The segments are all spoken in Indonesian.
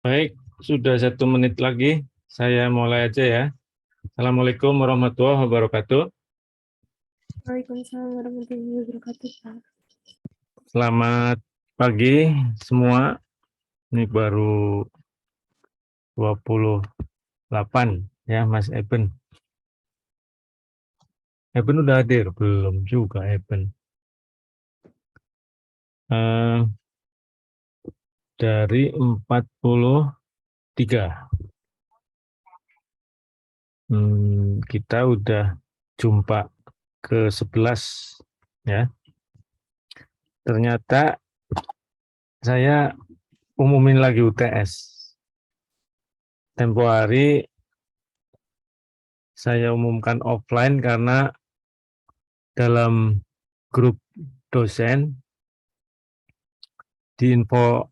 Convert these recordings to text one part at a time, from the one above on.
Baik, sudah 1 menit lagi. Saya mulai aja ya. Assalamualaikum warahmatullahi wabarakatuh. Waalaikumsalam warahmatullahi wabarakatuh, Pak. Selamat pagi semua. Ini baru 28 ya, Mas Eben. Eben udah hadir? Belum juga Eben. Dari 43. Kita udah jumpa ke 11 ya. Ternyata saya umumin lagi UTS. Tempo hari saya umumkan offline karena dalam grup dosen di info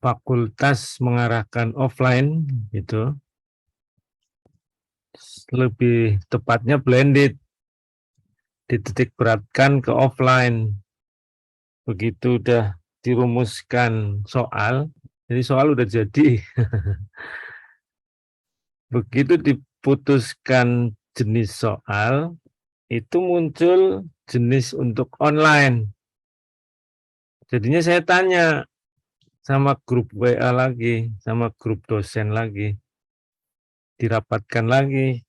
fakultas mengarahkan offline gitu, lebih tepatnya blended, dititik beratkan ke offline. Begitu udah dirumuskan soal, jadi soal udah jadi. Begitu diputuskan jenis soal, itu muncul jenis untuk online. Jadinya saya tanya sama grup WA lagi, sama grup dosen lagi, dirapatkan lagi,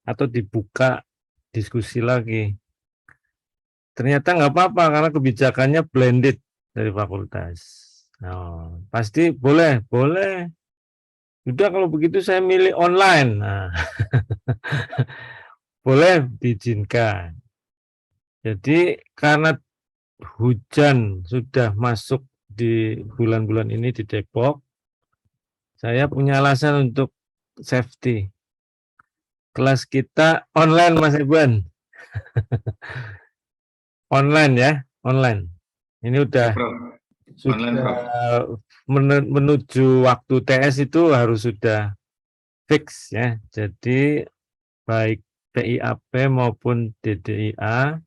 atau dibuka diskusi lagi. Ternyata nggak apa-apa karena kebijakannya blended dari fakultas. Oh, pasti boleh, boleh. Udah kalau begitu saya milih online. Nah, boleh diizinkan. Jadi karena hujan sudah masuk di bulan-bulan ini di Depok, saya punya alasan untuk safety. Kelas kita online, Mas Iban. Online ya, online. Ini udah menuju waktu TS itu harus sudah fix ya. Jadi baik PIAP maupun DDIA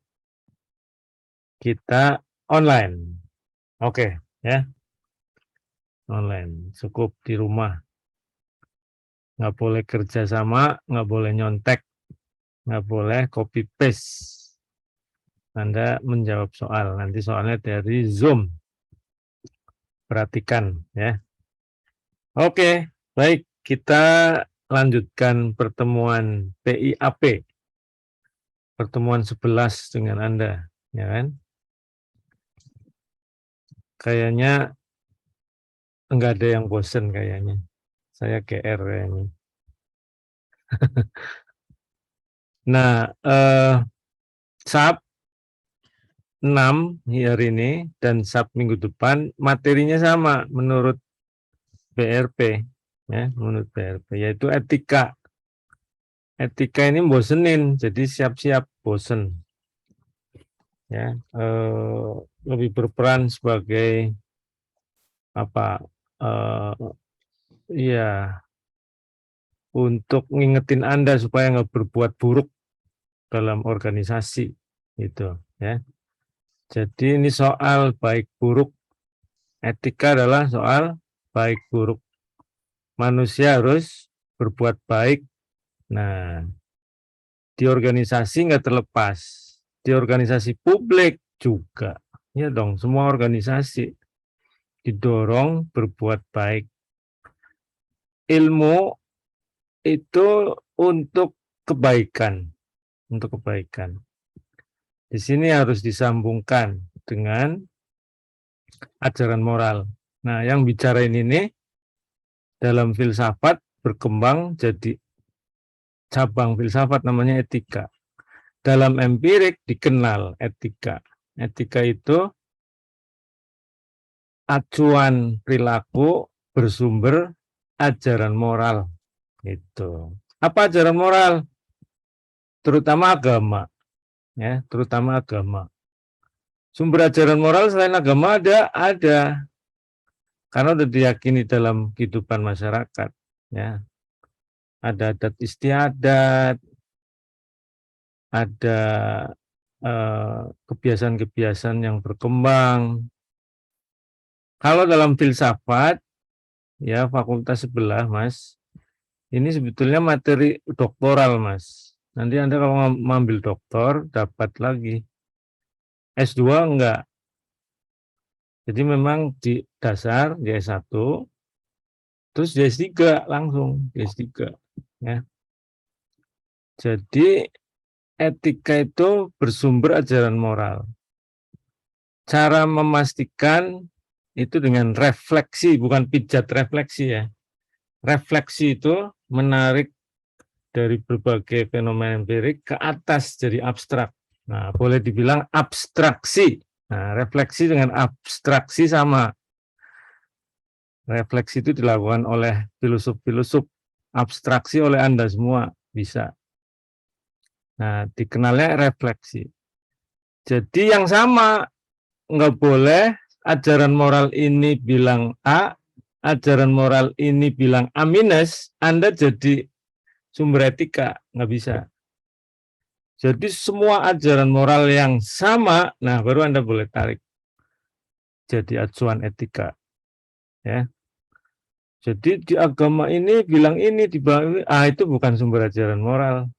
kita online. Oke ya, online. Cukup di rumah. Nggak boleh kerja sama, nggak boleh nyontek, nggak boleh copy paste. Anda menjawab soal. Nanti soalnya dari Zoom. Perhatikan ya. Oke, baik. Kita lanjutkan pertemuan PIAP. Pertemuan 11 dengan Anda, ya kan? Kayaknya enggak ada yang bosen kayaknya. Saya GR kayaknya. Nah, Sab 6 hari ini dan Sab minggu depan materinya sama menurut BRP, ya, menurut BRP, yaitu etika. Etika ini bosenin, jadi siap-siap bosen. Ya, lebih berperan sebagai apa? Iya, untuk ngingetin Anda supaya nggak berbuat buruk dalam organisasi, gitu ya. Jadi ini soal baik buruk, etika adalah soal baik buruk. Manusia harus berbuat baik. Nah, di organisasi nggak terlepas, di organisasi publik juga, ya dong. Semua organisasi didorong berbuat baik. Ilmu itu untuk kebaikan, untuk kebaikan. Di sini harus disambungkan dengan ajaran moral. Nah, yang bicarain ini dalam filsafat berkembang jadi cabang filsafat namanya etika. Dalam empirik dikenal etika. Etika itu acuan perilaku bersumber ajaran moral. Itu. Apa ajaran moral? Terutama agama, ya, terutama agama. Sumber ajaran moral selain agama ada. Karena sudah diyakini dalam kehidupan masyarakat, ya. Ada adat istiadat, ada kebiasaan-kebiasaan yang berkembang. Kalau dalam filsafat ya fakultas sebelah, Mas. Ini sebetulnya materi doktoral, Mas. Nanti Anda kalau mengambil doktor, dapat lagi. S2 enggak. Jadi memang di dasar, di S1, terus di S3 langsung, di S3. Ya. Jadi etika itu bersumber ajaran moral. Cara memastikan itu dengan refleksi, bukan pijat refleksi ya. Refleksi itu menarik dari berbagai fenomena empirik ke atas jadi abstrak. Nah, boleh dibilang abstraksi. Nah, refleksi dengan abstraksi sama. Refleksi itu dilakukan oleh filosof-filosof, abstraksi oleh Anda semua bisa. Nah, dikenalnya refleksi. Jadi yang sama, nggak boleh ajaran moral ini bilang A, ajaran moral ini bilang A minus, Anda jadi sumber etika, nggak bisa. Jadi semua ajaran moral yang sama, nah baru Anda boleh tarik jadi acuan etika. Ya. Jadi di agama ini bilang ini, di ini, itu bukan sumber ajaran moral,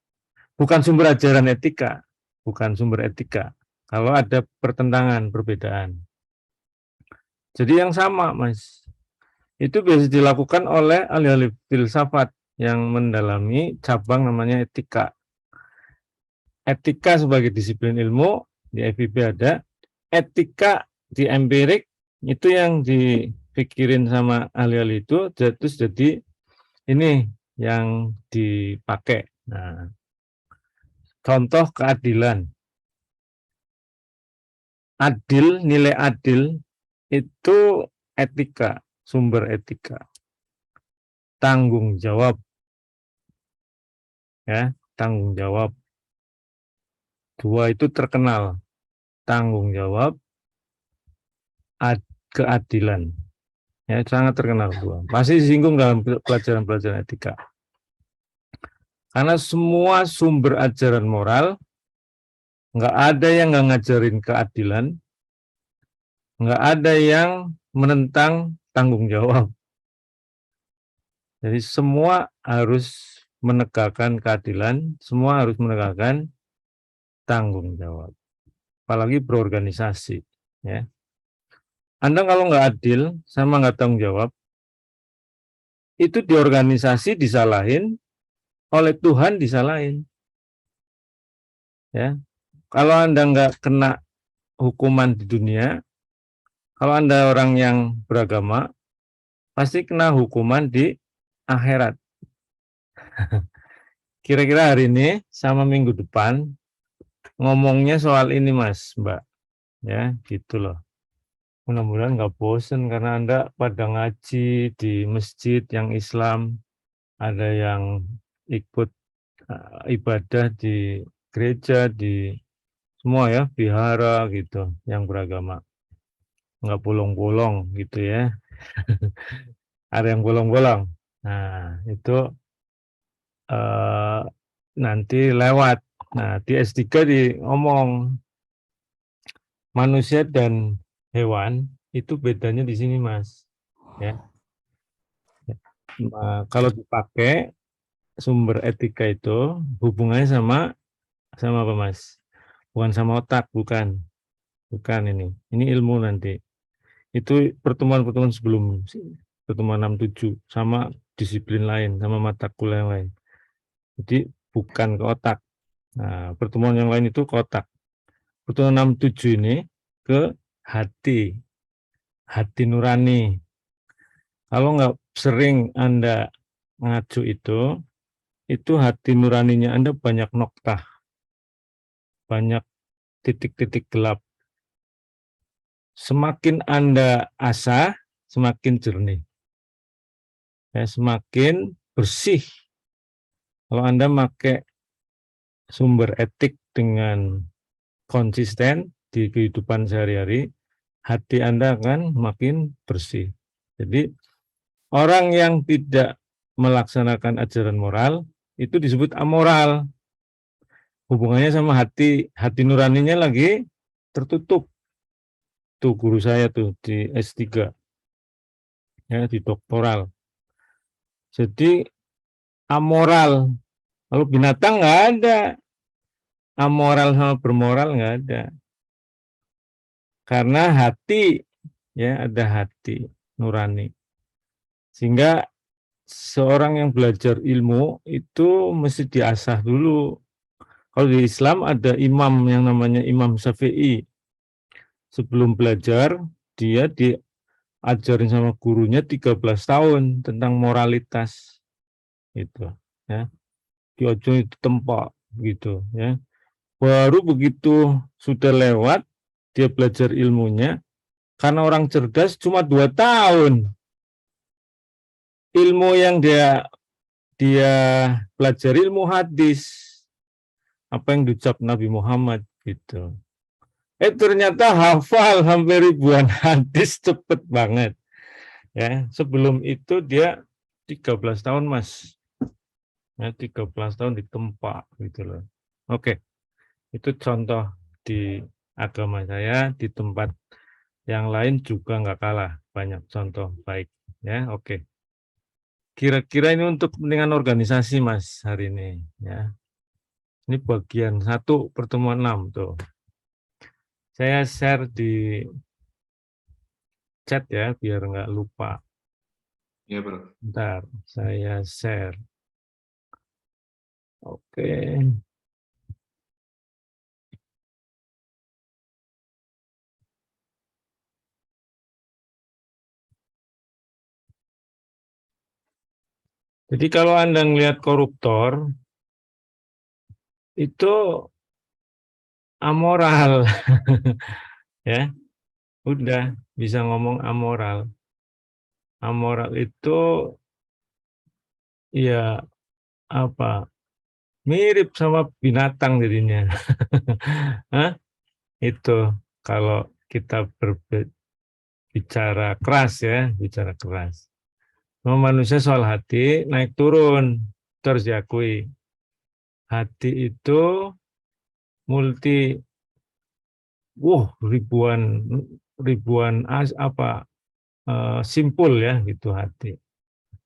bukan sumber ajaran etika, bukan sumber etika. Kalau ada pertentangan, perbedaan. Jadi yang sama, Mas. Itu biasa dilakukan oleh ahli-ahli filsafat yang mendalami cabang namanya etika. Etika sebagai disiplin ilmu, di FIB ada. Etika di empirik, itu yang dipikirin sama ahli-ahli itu, terus jadi ini yang dipakai. Nah, contoh keadilan. Adil, nilai adil, itu etika, sumber etika. Tanggung jawab. Ya, tanggung jawab. Dua itu terkenal. Tanggung jawab, keadilan. Ya, sangat terkenal dua. Pasti disinggung dalam pelajaran-pelajaran etika. Karena semua sumber ajaran moral, nggak ada yang nggak ngajarin keadilan, nggak ada yang menentang tanggung jawab. Jadi semua harus menegakkan keadilan, semua harus menegakkan tanggung jawab. Apalagi berorganisasi. Ya. Anda kalau nggak adil sama nggak tanggung jawab, itu di organisasi disalahin, oleh Tuhan disalahin. Ya. Kalau Anda nggak kena hukuman di dunia, kalau Anda orang yang beragama, pasti kena hukuman di akhirat. Kira-kira hari ini sama minggu depan ngomongnya soal ini, Mas, Mbak. Ya, gitu loh. Mudah-mudahan nggak bosen karena Anda pada ngaji di masjid yang Islam, ada yang ikut ibadah di gereja, di semua ya, vihara gitu, yang beragama. Nggak bolong-bolong gitu ya. Ada yang bolong-bolong. Nah, itu nanti lewat. Nah, di S3 ngomong manusia dan hewan itu bedanya di sini, Mas. Ya. Nah, kalau dipakai sumber etika itu hubungannya sama apa, Mas? Bukan sama otak, bukan. Bukan ini. Ini ilmu nanti. Itu pertemuan-pertemuan sebelum pertemuan 67 sama disiplin lain, sama mata kuliah yang lain. Jadi bukan ke otak. Nah, pertemuan yang lain itu ke otak. Pertemuan 67 ini ke hati, hati nurani. Kalau nggak sering Anda ngacu itu hati nuraninya Anda banyak noktah, banyak titik-titik gelap. Semakin Anda asah, semakin jernih. Ya, semakin bersih. Kalau Anda pakai sumber etik dengan konsisten di kehidupan sehari-hari, hati Anda akan makin bersih. Jadi orang yang tidak melaksanakan ajaran moral itu disebut amoral. Hubungannya sama hati nuraninya lagi tertutup. Tuh guru saya tuh di S3. ya, di doktoral. Jadi amoral. Kalau binatang nggak ada. Amoral sama bermoral nggak ada. Karena hati, ya ada hati nurani. Sehingga seorang yang belajar ilmu itu mesti diasah dulu. Kalau di Islam ada imam yang namanya Imam Syafi'i. Sebelum belajar, dia diajarin sama gurunya 13 tahun tentang moralitas. Gitu, ya. Diojo itu tempat gitu, ya. Baru begitu sudah lewat, dia belajar ilmunya, karena orang cerdas cuma 2 tahun. Ilmu yang dia pelajari ilmu hadis, apa yang diucap Nabi Muhammad gitu. Ternyata hafal hampir ribuan hadis cepet banget. Ya, sebelum itu dia 13 tahun, Mas. Ya, 13 tahun ditempa gitu loh. Oke. Itu contoh di agama saya, di tempat yang lain juga nggak kalah banyak contoh baik. Ya, oke. Kira-kira ini untuk kepentingan organisasi, Mas, hari ini. Ya, ini bagian 1 pertemuan 6 tuh. Saya share di chat ya, biar nggak lupa. Ya, Bro. Bentar, saya share. Oke. Jadi kalau Anda melihat koruptor, itu amoral. Ya, udah bisa ngomong amoral. Amoral itu ya apa? Mirip sama binatang jadinya. Hah? Itu kalau kita berbicara keras ya, bicara keras. Manusia soal hati naik turun, terus diakui. Hati itu multi, ribuan simpul ya gitu hati.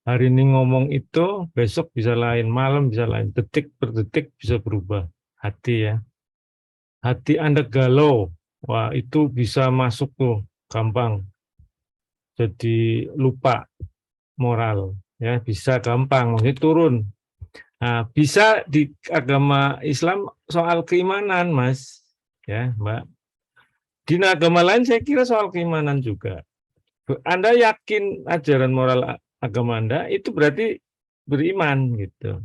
Hari ini ngomong itu, besok bisa lain, malam bisa lain, detik per detik bisa berubah hati ya. Hati Anda galau, wah itu bisa masuk tuh gampang. Jadi lupa moral ya, bisa gampang, maksudnya turun. Nah, bisa di agama Islam soal keimanan, Mas, ya, Mbak. Di agama lain saya kira soal keimanan juga. Anda yakin ajaran moral agama Anda itu berarti beriman gitu.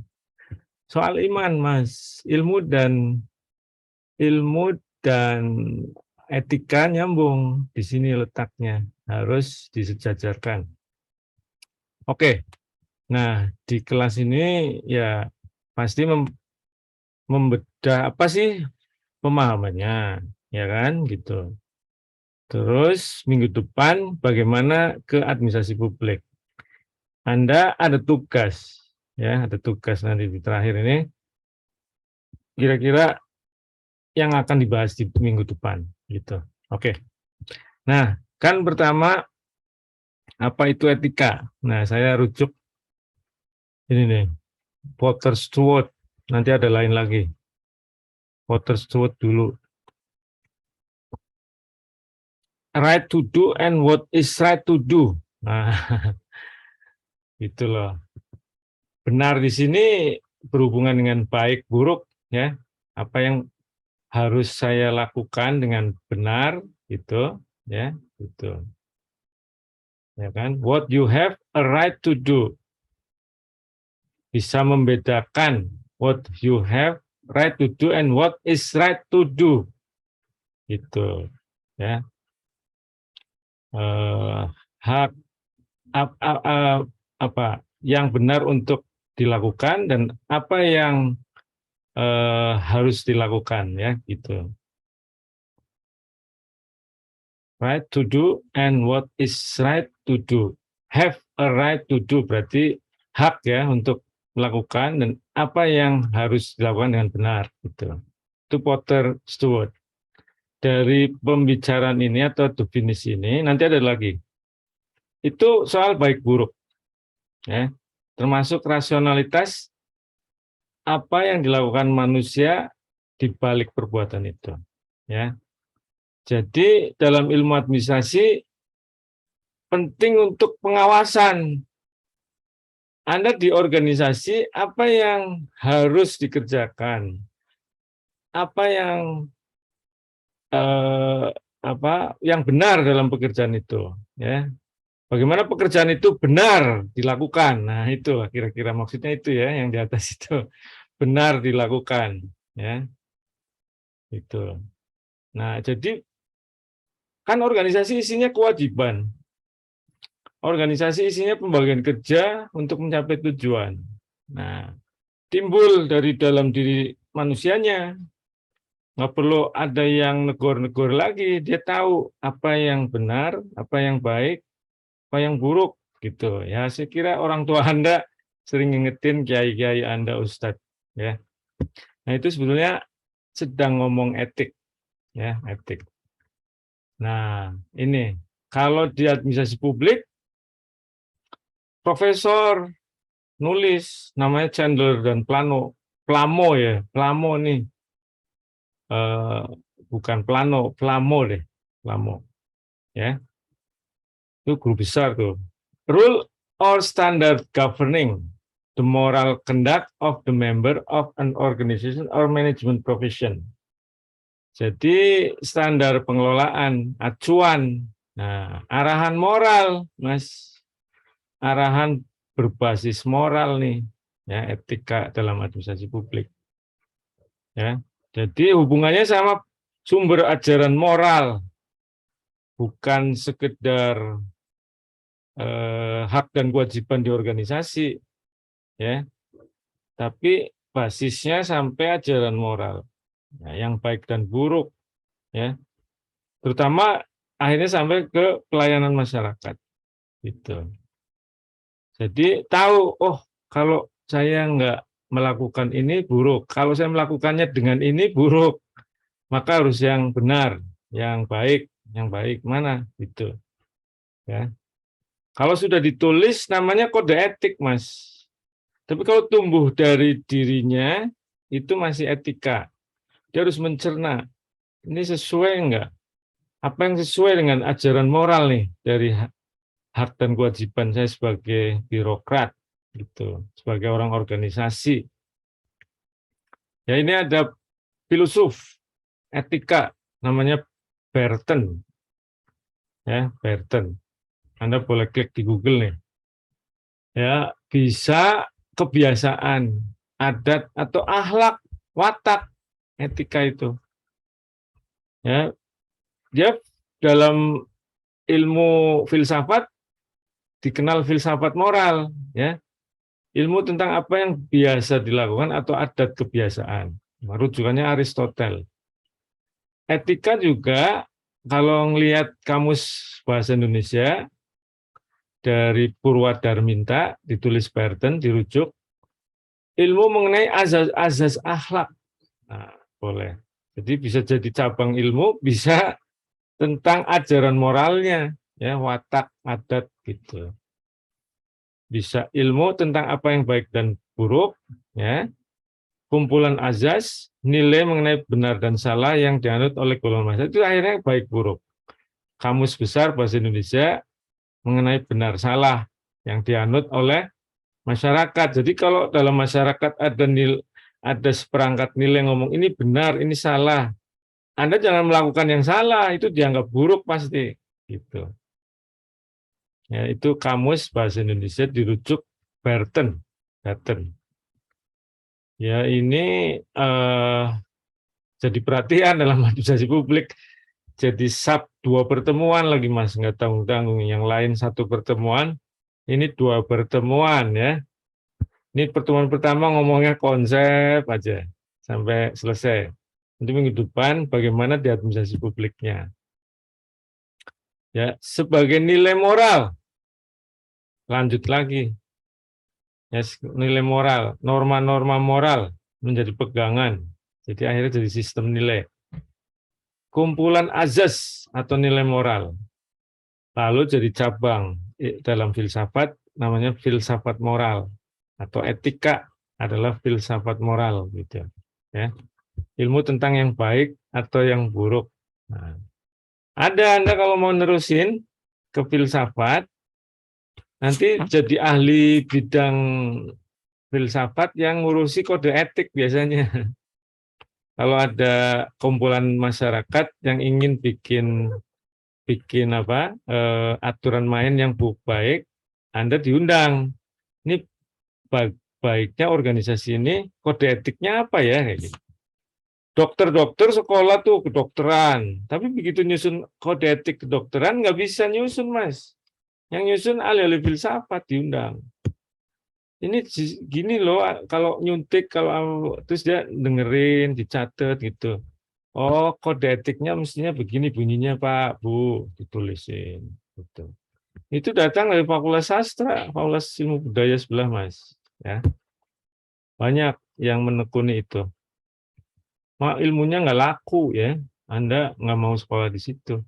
Soal iman, Mas, ilmu dan etika nyambung. Di sini letaknya, harus disejajarkan. Oke. Nah, di kelas ini ya pasti membedah apa sih pemahamannya, ya kan gitu. Terus minggu depan bagaimana ke administrasi publik. Anda ada tugas, ya ada tugas nanti di terakhir ini. Kira-kira yang akan dibahas di minggu depan, gitu. Oke. Nah, kan pertama apa itu etika? Nah, saya rujuk ini nih, Potter Stewart. Nanti ada lain lagi. Potter Stewart dulu. Right to do and what is right to do. Nah, itu loh. Benar di sini berhubungan dengan baik buruk ya. Apa yang harus saya lakukan dengan benar gitu ya, gitu. Ya kan? What you have a right to do. Bisa membedakan what you have right to do and what is right to do. Gitu. Ya. Hak apa yang benar untuk dilakukan dan apa yang harus dilakukan ya gitu. Right to do and what is right to do. Have a right to do berarti hak ya untuk melakukan dan apa yang harus dilakukan dengan benar gitu. Itu Potter Stewart. Dari pembicaraan ini atau definisi ini nanti ada lagi. Itu soal baik buruk, ya. Termasuk rasionalitas apa yang dilakukan manusia di balik perbuatan itu, ya. Jadi dalam ilmu administrasi penting untuk pengawasan. Anda di organisasi apa yang harus dikerjakan, apa yang yang benar dalam pekerjaan itu, ya. Bagaimana pekerjaan itu benar dilakukan. Nah, itu kira-kira maksudnya itu ya yang di atas itu benar dilakukan, ya. Itu. Nah, jadi kan organisasi isinya kewajiban. Organisasi isinya pembagian kerja untuk mencapai tujuan. Nah, timbul dari dalam diri manusianya. Nggak perlu ada yang negor-negor lagi. Dia tahu apa yang benar, apa yang baik, apa yang buruk. Gitu. Ya, saya kira orang tua Anda sering ngingetin kiai-kiai Anda, Ustadz. Ya. Nah, itu sebetulnya sedang ngomong etik. Ya, etik. Nah, ini. Kalau di administrasi publik, profesor nulis namanya Chandler dan Plamo ya, Plamo nih, bukan Plamo deh, Plamo, ya, itu guru besar tuh. Rule or standard governing the moral conduct of the member of an organization or management profession. Jadi standar pengelolaan, acuan, nah arahan moral, Mas, arahan berbasis moral nih, ya, etika dalam administrasi publik, ya. Jadi hubungannya sama sumber ajaran moral, bukan sekedar hak dan kewajiban di organisasi, ya, tapi basisnya sampai ajaran moral, ya, yang baik dan buruk, ya, terutama akhirnya sampai ke pelayanan masyarakat, gitu. Jadi tahu, oh kalau saya nggak melakukan ini buruk, kalau saya melakukannya dengan ini buruk, maka harus yang benar, yang baik mana, gitu. Ya. Kalau sudah ditulis namanya kode etik, Mas. Tapi kalau tumbuh dari dirinya itu masih etika. Dia harus mencerna, ini sesuai enggak? Apa yang sesuai dengan ajaran moral nih dari hak dan kewajiban saya sebagai birokrat, gitu, sebagai orang organisasi. Ya, ini ada filosof etika namanya Burton. Ya, Burton. Anda boleh klik di Google nih. Ya, bisa kebiasaan, adat atau akhlak, watak, etika itu. Ya, dia dalam ilmu filsafat dikenal filsafat moral, ya. Ilmu tentang apa yang biasa dilakukan atau adat kebiasaan. Rujukannya Aristoteles. Etika juga kalau ngelihat kamus bahasa Indonesia dari Purwadarminta ditulis Burton dirujuk ilmu mengenai azas akhlak. Nah, boleh. Jadi bisa jadi cabang ilmu, bisa tentang ajaran moralnya, ya, watak, adat, gitu. Bisa ilmu tentang apa yang baik dan buruk, ya, kumpulan azas, nilai mengenai benar dan salah yang dianut oleh golongan masyarakat, itu akhirnya baik buruk. Kamus besar bahasa Indonesia mengenai benar salah yang dianut oleh masyarakat. Jadi kalau dalam masyarakat ada seperangkat nilai ngomong ini benar, ini salah, Anda jangan melakukan yang salah, itu dianggap buruk pasti. Gitu. Ya, itu kamus bahasa Indonesia dirujuk Burton. Ya, ini jadi perhatian dalam administrasi publik. Jadi dua pertemuan lagi, Mas, nggak tanggung-tanggung. Yang lain satu pertemuan, ini dua pertemuan, ya. Ini pertemuan pertama ngomongnya konsep aja sampai selesai. Nanti minggu depan bagaimana di administrasi publiknya. Ya, sebagai nilai moral, lanjut lagi. Ya, nilai moral, norma-norma moral menjadi pegangan. Jadi akhirnya jadi sistem nilai. Kumpulan azas atau nilai moral. Lalu jadi cabang, dalam filsafat namanya filsafat moral atau etika adalah filsafat moral gitu ya. Ilmu tentang yang baik atau yang buruk. Nah, Anda kalau mau nerusin ke filsafat nanti jadi ahli bidang filsafat yang ngurusi kode etik biasanya. Kalau ada kumpulan masyarakat yang ingin bikin aturan main yang baik, Anda diundang. Ini baiknya organisasi ini kode etiknya apa ya? Kayak gitu. Dokter-dokter sekolah tuh kedokteran, tapi begitu nyusun kode etik kedokteran nggak bisa nyusun, Mas. Yang nyusun ahli-ahli filsafat diundang. Ini gini loh, kalau nyuntik, kalau terus dia dengerin, dicatat gitu. Oh, kode etiknya mestinya begini bunyinya Pak, Bu, ditulisin. Gitu. Itu datang dari Fakultas Sastra, Fakultas Ilmu Budaya sebelah, Mas. Ya, banyak yang menekuni itu. Ilmunya nggak laku ya, Anda nggak mau sekolah di situ.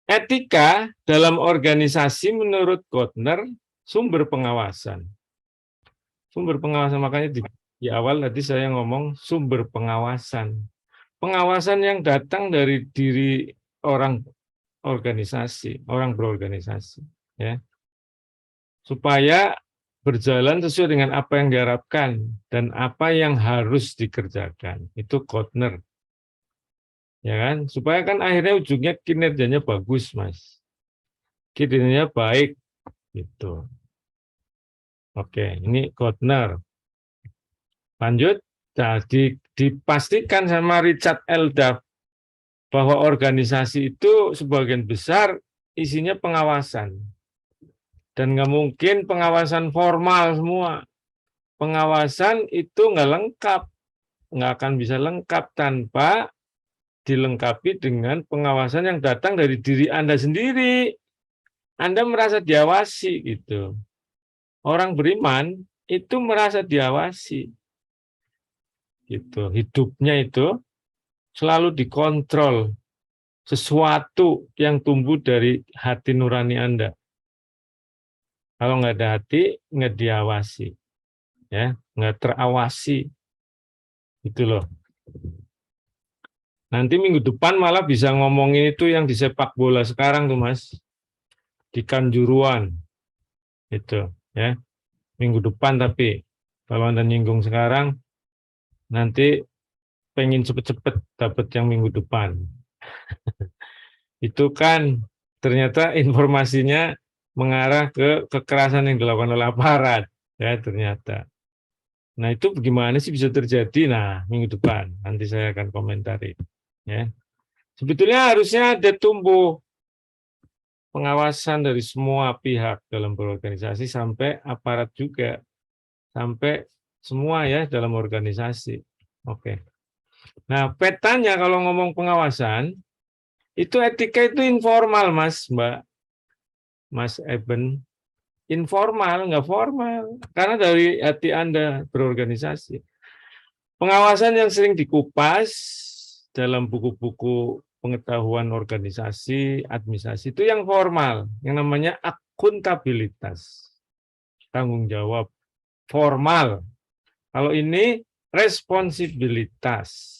Etika dalam organisasi menurut Gardner sumber pengawasan. Sumber pengawasan, makanya di awal tadi saya ngomong sumber pengawasan. Pengawasan yang datang dari diri orang organisasi, orang berorganisasi, ya, supaya berjalan sesuai dengan apa yang diharapkan dan apa yang harus dikerjakan. Itu Gardner, ya kan? Supaya kan akhirnya ujungnya kinerjanya bagus, Mas. Kinerjanya baik, gitu. Oke, ini Gardner. Lanjut, jadi dipastikan sama Richard L. Duff bahwa organisasi itu sebagian besar isinya pengawasan. Dan nggak mungkin pengawasan formal semua. Pengawasan itu nggak lengkap. Nggak akan bisa lengkap tanpa dilengkapi dengan pengawasan yang datang dari diri Anda sendiri. Anda merasa diawasi gitu. Orang beriman itu merasa diawasi. Gitu. Hidupnya itu selalu dikontrol. Sesuatu yang tumbuh dari hati nurani Anda. Kalau nggak ada hati, nggak diawasi, ya, nggak terawasi, gitu loh. Nanti minggu depan malah bisa ngomongin itu yang di sepak bola sekarang tuh, Mas, di Kanjuruhan, itu, ya, minggu depan. Tapi kalau Anda nyinggung sekarang, nanti pengen cepet-cepet dapat yang minggu depan. Itu kan ternyata informasinya mengarah ke kekerasan yang dilakukan oleh aparat, ya ternyata. Nah itu bagaimana sih bisa terjadi? Nah minggu depan nanti saya akan komentari. Ya, sebetulnya harusnya ada tumbuh pengawasan dari semua pihak dalam berorganisasi sampai aparat juga, sampai semua ya dalam organisasi. Oke. Nah petanya kalau ngomong pengawasan itu etika itu informal, Mas Eben. Informal, nggak formal. Karena dari hati Anda berorganisasi. Pengawasan yang sering dikupas dalam buku-buku pengetahuan organisasi, administrasi, itu yang formal. Yang namanya akuntabilitas. Tanggung jawab formal. Kalau ini responsibilitas.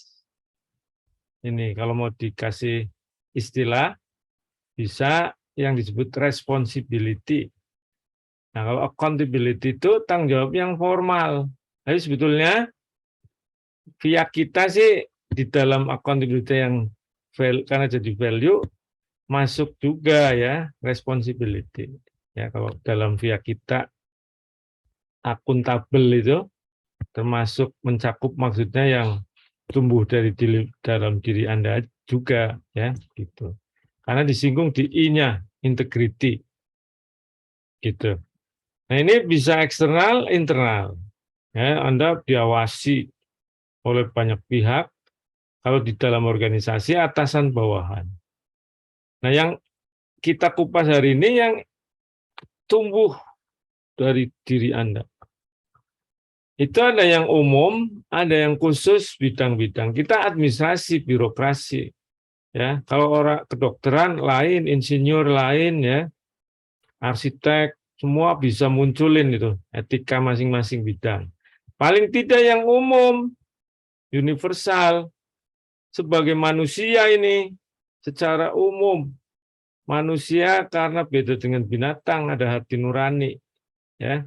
Ini kalau mau dikasih istilah, bisa yang disebut responsibility. Nah, kalau accountability itu tanggung jawab yang formal. Jadi sebetulnya via kita sih di dalam accountability yang karena jadi value masuk juga ya responsibility. Ya kalau dalam via kita akuntabel itu termasuk mencakup maksudnya yang tumbuh dari dalam diri Anda juga ya gitu. Karena disinggung di I-nya integrity gitu. Nah ini bisa eksternal, internal. Ya, Anda diawasi oleh banyak pihak. Kalau di dalam organisasi atasan bawahan. Nah yang kita kupas hari ini yang tumbuh dari diri Anda. Itu ada yang umum, ada yang khusus bidang-bidang. Kita administrasi, birokrasi. Ya, kalau orang kedokteran lain, insinyur lain ya. arsitek, semua bisa munculin itu etika masing-masing bidang. Paling tidak yang umum, universal, sebagai manusia ini secara umum, manusia karena beda dengan binatang ada hati nurani, ya,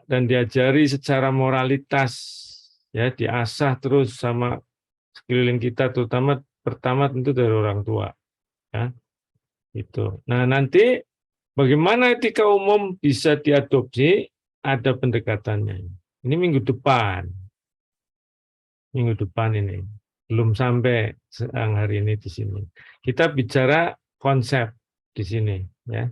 dan diajari secara moralitas, ya, diasah terus sama sekeliling kita, terutama pertama tentu dari orang tua, ya, itu. Nah, nanti bagaimana etika umum bisa diadopsi, ada pendekatannya. Ini minggu depan ini. Belum sampai siang hari ini di sini. Kita bicara konsep di sini, ya.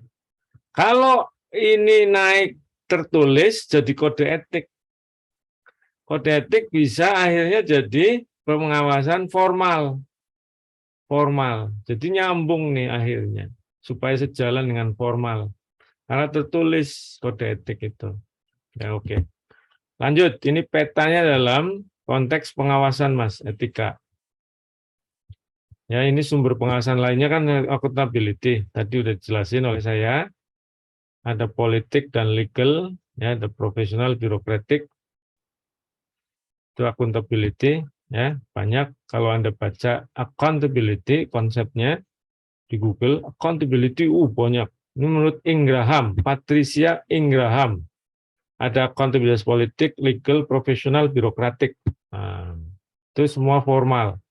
Kalau ini naik tertulis jadi kode etik. Kode etik bisa akhirnya jadi pengawasan formal. Jadi nyambung nih akhirnya supaya sejalan dengan formal. Karena tertulis kode etik itu. Ya, oke. Lanjut, ini petanya dalam konteks pengawasan, Mas, etika. Ya, ini sumber pengawasan lainnya kan accountability. Tadi udah dijelasin oleh saya. Ada politik dan legal, ya, ada profesional, birokratik. Itu accountability, ya, banyak. Kalau Anda baca accountability, konsepnya di Google, accountability, banyak. Ini menurut Ingraham, Patricia Ingraham. Ada akuntabilitas politik, legal, profesional, birokratik. Nah, itu semua formal.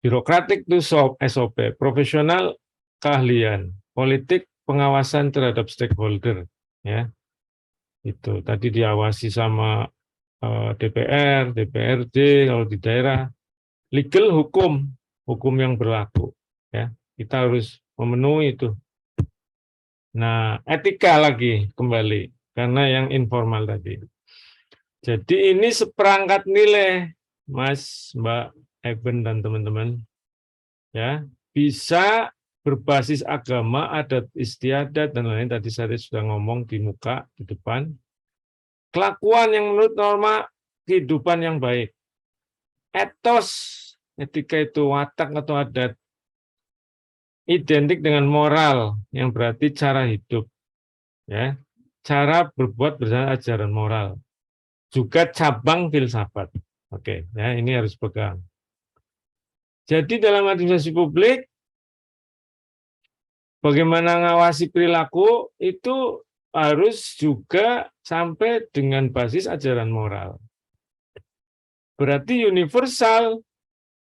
Birokratik itu SOP, profesional keahlian, politik pengawasan terhadap stakeholder, ya. Itu tadi diawasi sama DPR, DPRD kalau di daerah. Legal hukum yang berlaku, ya. Kita harus memenuhi itu. Nah, etika lagi kembali karena yang informal tadi. Jadi ini seperangkat nilai, Mas, Mbak Eben dan teman-teman, ya, bisa berbasis agama, adat istiadat dan lain-lain. Tadi saya sudah ngomong di muka, di depan. Kelakuan yang menurut norma kehidupan yang baik. Etos, etika itu watak atau adat. Identik dengan moral, yang berarti cara hidup, ya, cara berbuat berdasarkan ajaran moral. Juga cabang filsafat. Oke, ya, ini harus pegang. Jadi dalam administrasi publik, bagaimana ngawasi perilaku itu harus juga sampai dengan basis ajaran moral. Berarti universal,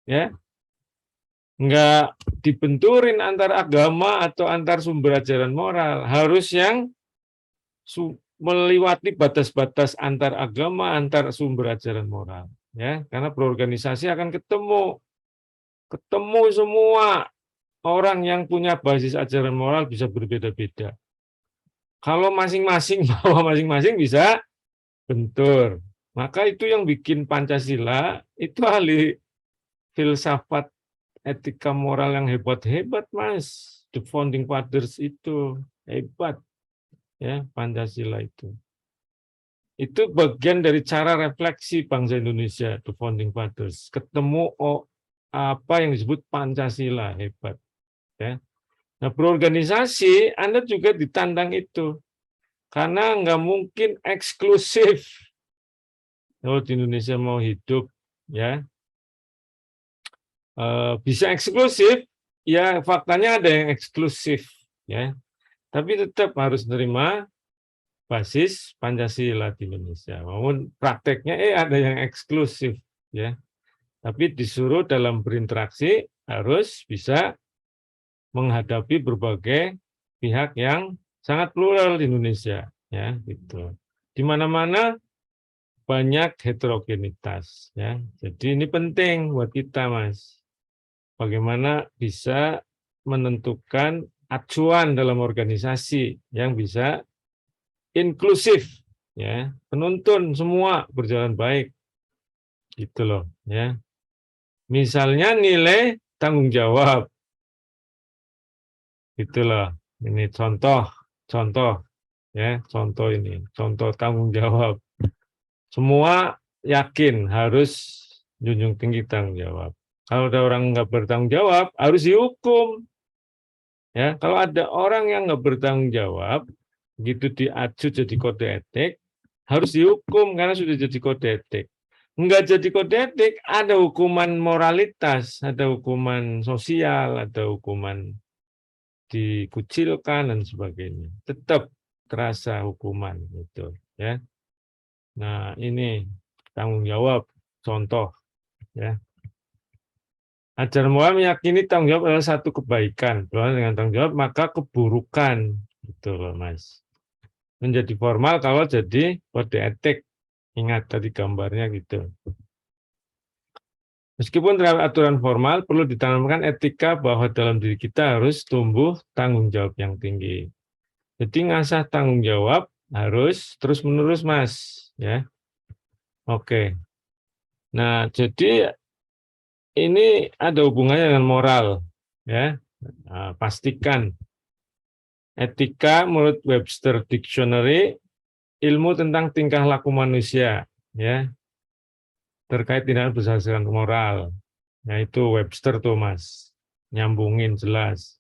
ya, nggak dibenturin antar agama atau antar sumber ajaran moral, harus yang melewati batas-batas antar agama, antar sumber ajaran moral, ya, karena berorganisasi akan ketemu semua orang yang punya basis ajaran moral bisa berbeda-beda. Kalau masing-masing bawa masing-masing bisa bentur. Maka itu yang bikin Pancasila itu ahli filsafat etika moral yang hebat-hebat, Mas. The Founding Fathers itu hebat, ya, Pancasila itu. Itu bagian dari cara refleksi bangsa Indonesia, The Founding Fathers. Ketemu apa yang disebut Pancasila, hebat, ya. Nah, berorganisasi Anda juga ditantang itu. Karena nggak mungkin eksklusif. Kalau di Indonesia mau hidup, ya, bisa eksklusif, ya faktanya ada yang eksklusif, ya. Tapi tetap harus menerima basis Pancasila di Indonesia. Maupun prakteknya ada yang eksklusif, ya. Tapi disuruh dalam berinteraksi harus bisa menghadapi berbagai pihak yang sangat plural di Indonesia, ya, gitu. Di mana-mana banyak heterogenitas, ya. Jadi ini penting buat kita, Mas. Bagaimana bisa menentukan acuan dalam organisasi yang bisa inklusif, ya, penuntun semua berjalan baik, gitu loh, ya. Misalnya nilai tanggung jawab, itulah. Ini contoh, ya, contoh tanggung jawab. Semua yakin harus junjung tinggi tanggung jawab. Kalau ada orang nggak bertanggung jawab, harus dihukum. Ya, kalau ada orang yang nggak bertanggung jawab, begitu diacu jadi kode etik, harus dihukum karena sudah jadi kode etik. Nggak jadi kode etik, ada hukuman moralitas, ada hukuman sosial, ada hukuman dikucilkan dan sebagainya. Tetap terasa hukuman gitu, ya. Nah, ini tanggung jawab contoh, ya. Ajaran moral meyakini tanggung jawab adalah satu kebaikan. Berlawanan dengan tanggung jawab, maka keburukan. Gitu loh, Mas. Menjadi formal kalau jadi kode etik. Ingat tadi gambarnya gitu. Meskipun terhadap aturan formal, perlu ditanamkan etika bahwa dalam diri kita harus tumbuh tanggung jawab yang tinggi. Jadi ngasah tanggung jawab harus terus-menerus, Mas. Ya, oke. Nah, jadi ini ada hubungannya dengan moral. Ya, nah, pastikan etika menurut Webster Dictionary, ilmu tentang tingkah laku manusia, ya, terkait tindakan berdasarkan moral. Nah, itu Webster tuh, Mas. Nyambungin jelas.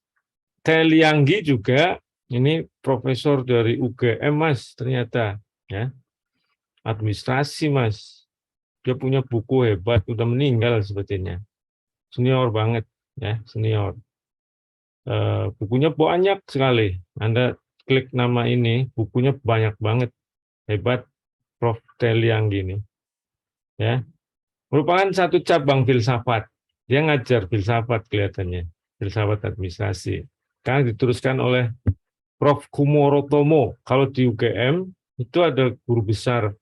Telianggi juga, ini profesor dari UGM, Mas, ternyata, ya. Administrasi, Mas. Dia punya buku hebat, udah meninggal sebetulnya. Senior banget, ya, senior. Bukunya banyak sekali. Anda klik nama ini, bukunya banyak banget. Hebat Prof. Telianggi ini. Ya. Merupakan satu cabang filsafat. Dia ngajar filsafat kelihatannya. Filsafat administrasi. Karena diteruskan oleh Prof. Kumoro Tomo. Kalau di UGM, itu ada guru besar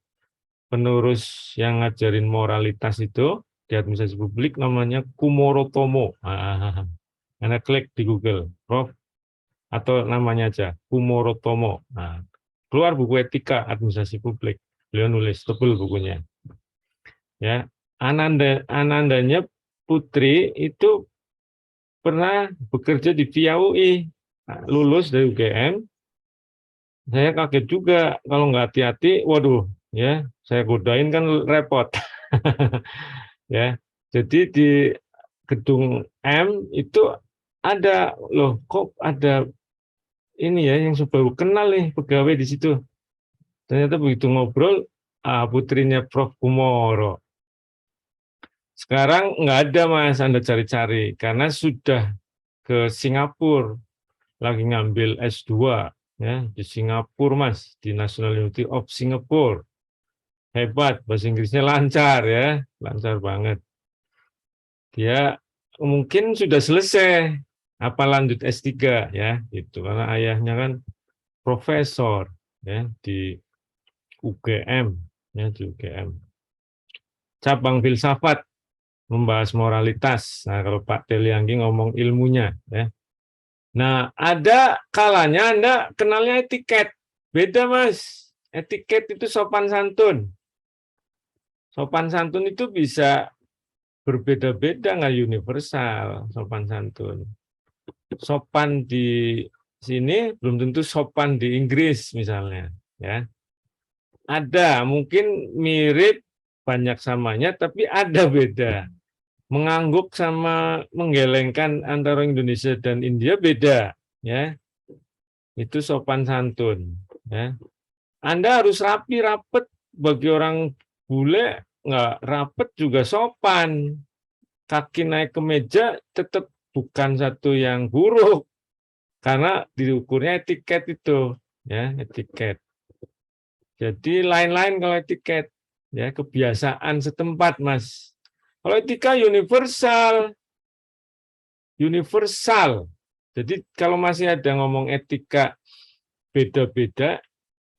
penerus yang ngajarin moralitas itu, di administrasi publik namanya Kumoro Tomo. Anda klik di Google, Prof. Atau namanya aja, Kumoro Tomo. Nah, keluar buku etika administrasi publik. Beliau nulis, tebel bukunya. Ya, Anandanya Putri itu pernah bekerja di VIA UI, lulus dari UGM. Saya kaget juga kalau nggak hati-hati, waduh, ya saya godain kan repot. Ya, jadi di gedung M itu ada loh, kok ada ini ya yang baru kenal nih pegawai di situ. Ternyata begitu ngobrol, putrinya Prof. Kumoro. Sekarang nggak ada, Mas, Anda cari-cari karena sudah ke Singapura, lagi ngambil S2 ya di Singapura, Mas, di National University of Singapore. Hebat, bahasa Inggrisnya lancar ya, lancar banget. Dia mungkin sudah selesai apa lanjut S3 ya, gitu karena ayahnya kan profesor ya di UGM ya di UGM. Cabang filsafat membahas moralitas. Nah, kalau Pak Telianggi ngomong ilmunya ya. Nah, ada kalanya Anda kenalnya etiket. Beda, Mas. Etiket itu sopan santun. Sopan santun itu bisa berbeda-beda, nggak universal sopan santun. Sopan di sini belum tentu sopan di Inggris misalnya, ya. Ada, mungkin mirip, banyak samanya, tapi ada beda. Mengangguk sama menggelengkan antara Indonesia dan India beda, ya. Itu sopan santun, ya. Anda harus rapi rapet, bagi orang bule nggak rapet juga sopan. Kaki naik ke meja tetap bukan satu yang buruk karena diukurnya etiket itu, ya, etiket. Jadi lain-lain kalau etiket, ya, kebiasaan setempat, Mas. Kalau etika universal, universal. Jadi kalau masih ada ngomong etika beda-beda,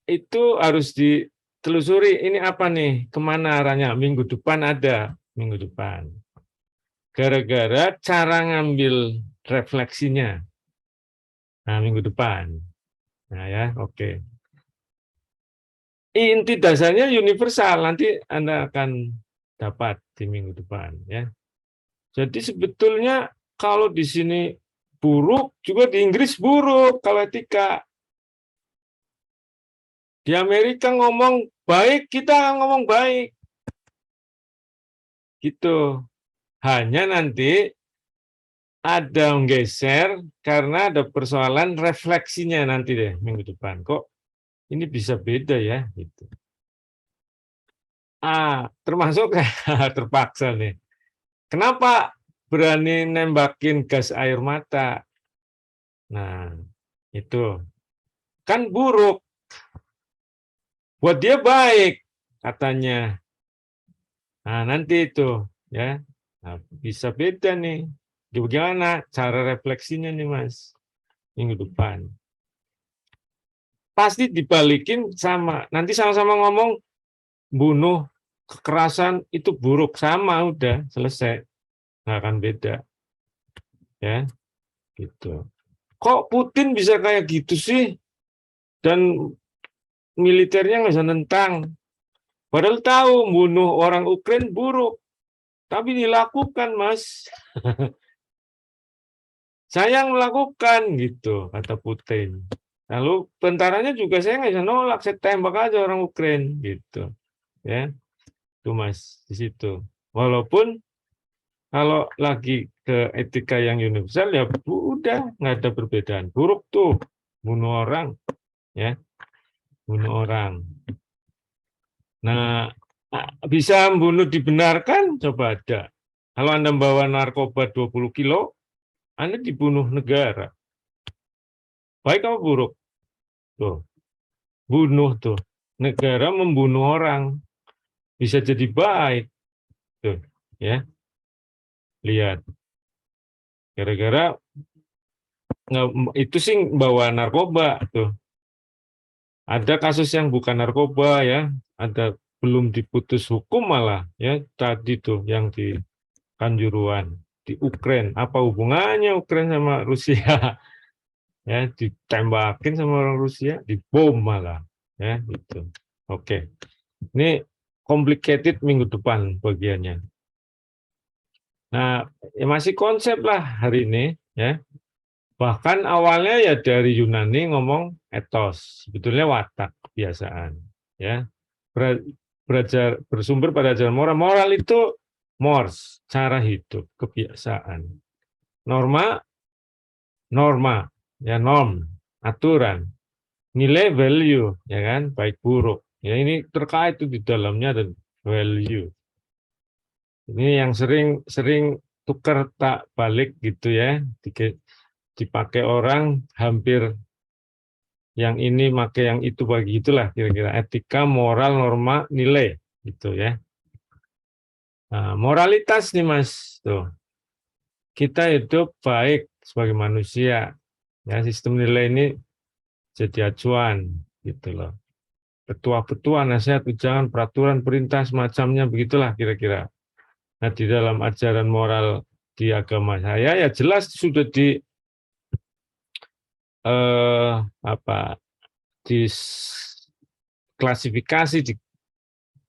itu harus ditelusuri. Ini apa nih? Kemana arahnya? Minggu depan ada, minggu depan. Gara-gara cara ngambil refleksinya. Nah, minggu depan. Nah, ya, oke. Inti dasarnya universal, nanti Anda akan dapat di minggu depan, ya. Jadi sebetulnya kalau di sini buruk, juga di Inggris buruk kalau etika. Di Amerika ngomong baik, kita ngomong baik. Gitu. Hanya nanti ada menggeser karena ada persoalan refleksinya nanti deh minggu depan. Kok ini bisa beda ya? Gitu. Termasuk terpaksa nih. Kenapa berani nembakin gas air mata? Nah, itu kan buruk. Buat dia baik, katanya. Nah, nanti itu ya. Nah, bisa beda nih. Gimana cara refleksinya nih, Mas? Minggu depan. Pasti dibalikin sama. Nanti sama-sama ngomong bunuh, kekerasan itu buruk, sama udah selesai. Nggak akan beda. Ya, gitu. Kok Putin bisa kayak gitu sih? Dan militernya nggak bisa nentang. Padahal tahu bunuh orang Ukraina buruk. Tapi dilakukan, Mas. Saya yang melakukan, gitu, kata Putin. Lalu tentaranya juga saya nggak bisa nolak, saya tembak aja orang Ukraina, gitu. Ya, itu Mas, di situ. Walaupun kalau lagi ke etika yang universal, ya udah, nggak ada perbedaan. Buruk tuh, bunuh orang, ya, bunuh orang. Nah, bisa membunuh dibenarkan, coba ada. Kalau Anda membawa narkoba 20 kilo, Anda dibunuh negara. Baik apa buruk? Tuh, bunuh tuh. Negara membunuh orang. Bisa jadi baik. Tuh, ya. Lihat. Gara-gara itu sih bawa narkoba tuh. Ada kasus yang bukan narkoba ya, ada belum diputus hukum malah ya tadi tuh yang di Kanjuruhan di Ukraina. Apa hubungannya Ukraina sama Rusia? Ya, ditembakin sama orang Rusia, dibom malah ya gitu. Oke. Ini complicated minggu depan bagiannya. Nah, ya masih konsep lah hari ini ya. Bahkan awalnya ya dari Yunani ngomong etos, sebetulnya watak kebiasaan ya. Belajar bersumber pada ajaran moral. Moral itu mores, cara hidup, kebiasaan. Norma ya norm, aturan, nilai value ya kan, baik buruk. Ya ini terkait itu di dalamnya ada value. Ini yang sering tukar tak balik gitu ya, dipakai orang hampir yang ini pakai yang itu bagi itulah kira-kira etika, moral, norma, nilai gitu ya. Nah, moralitas nih Mas, tuh. Kita hidup baik sebagai manusia. Ya, sistem nilai ini jadi acuan gitu loh. Petua-petua, nasihat, ujangan, peraturan, perintah semacamnya begitulah kira-kira. Nah, di dalam ajaran moral di agama saya ya jelas sudah diklasifikasi,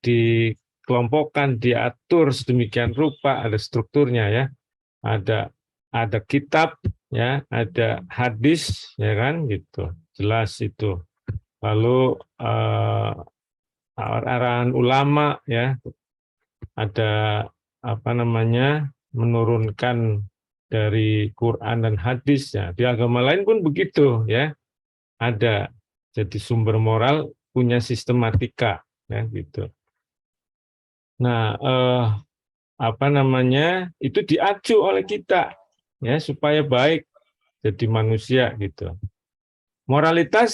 dikelompokkan, diatur sedemikian rupa, ada strukturnya ya. Ada kitab ya, ada hadis ya kan gitu. Jelas itu. Lalu arahan ulama ya, ada apa namanya menurunkan dari Quran dan hadis ya. Di agama lain pun begitu ya. Ada jadi sumber moral punya sistematika ya gitu. Nah, apa namanya itu diacu oleh kita ya supaya baik jadi manusia gitu. Moralitas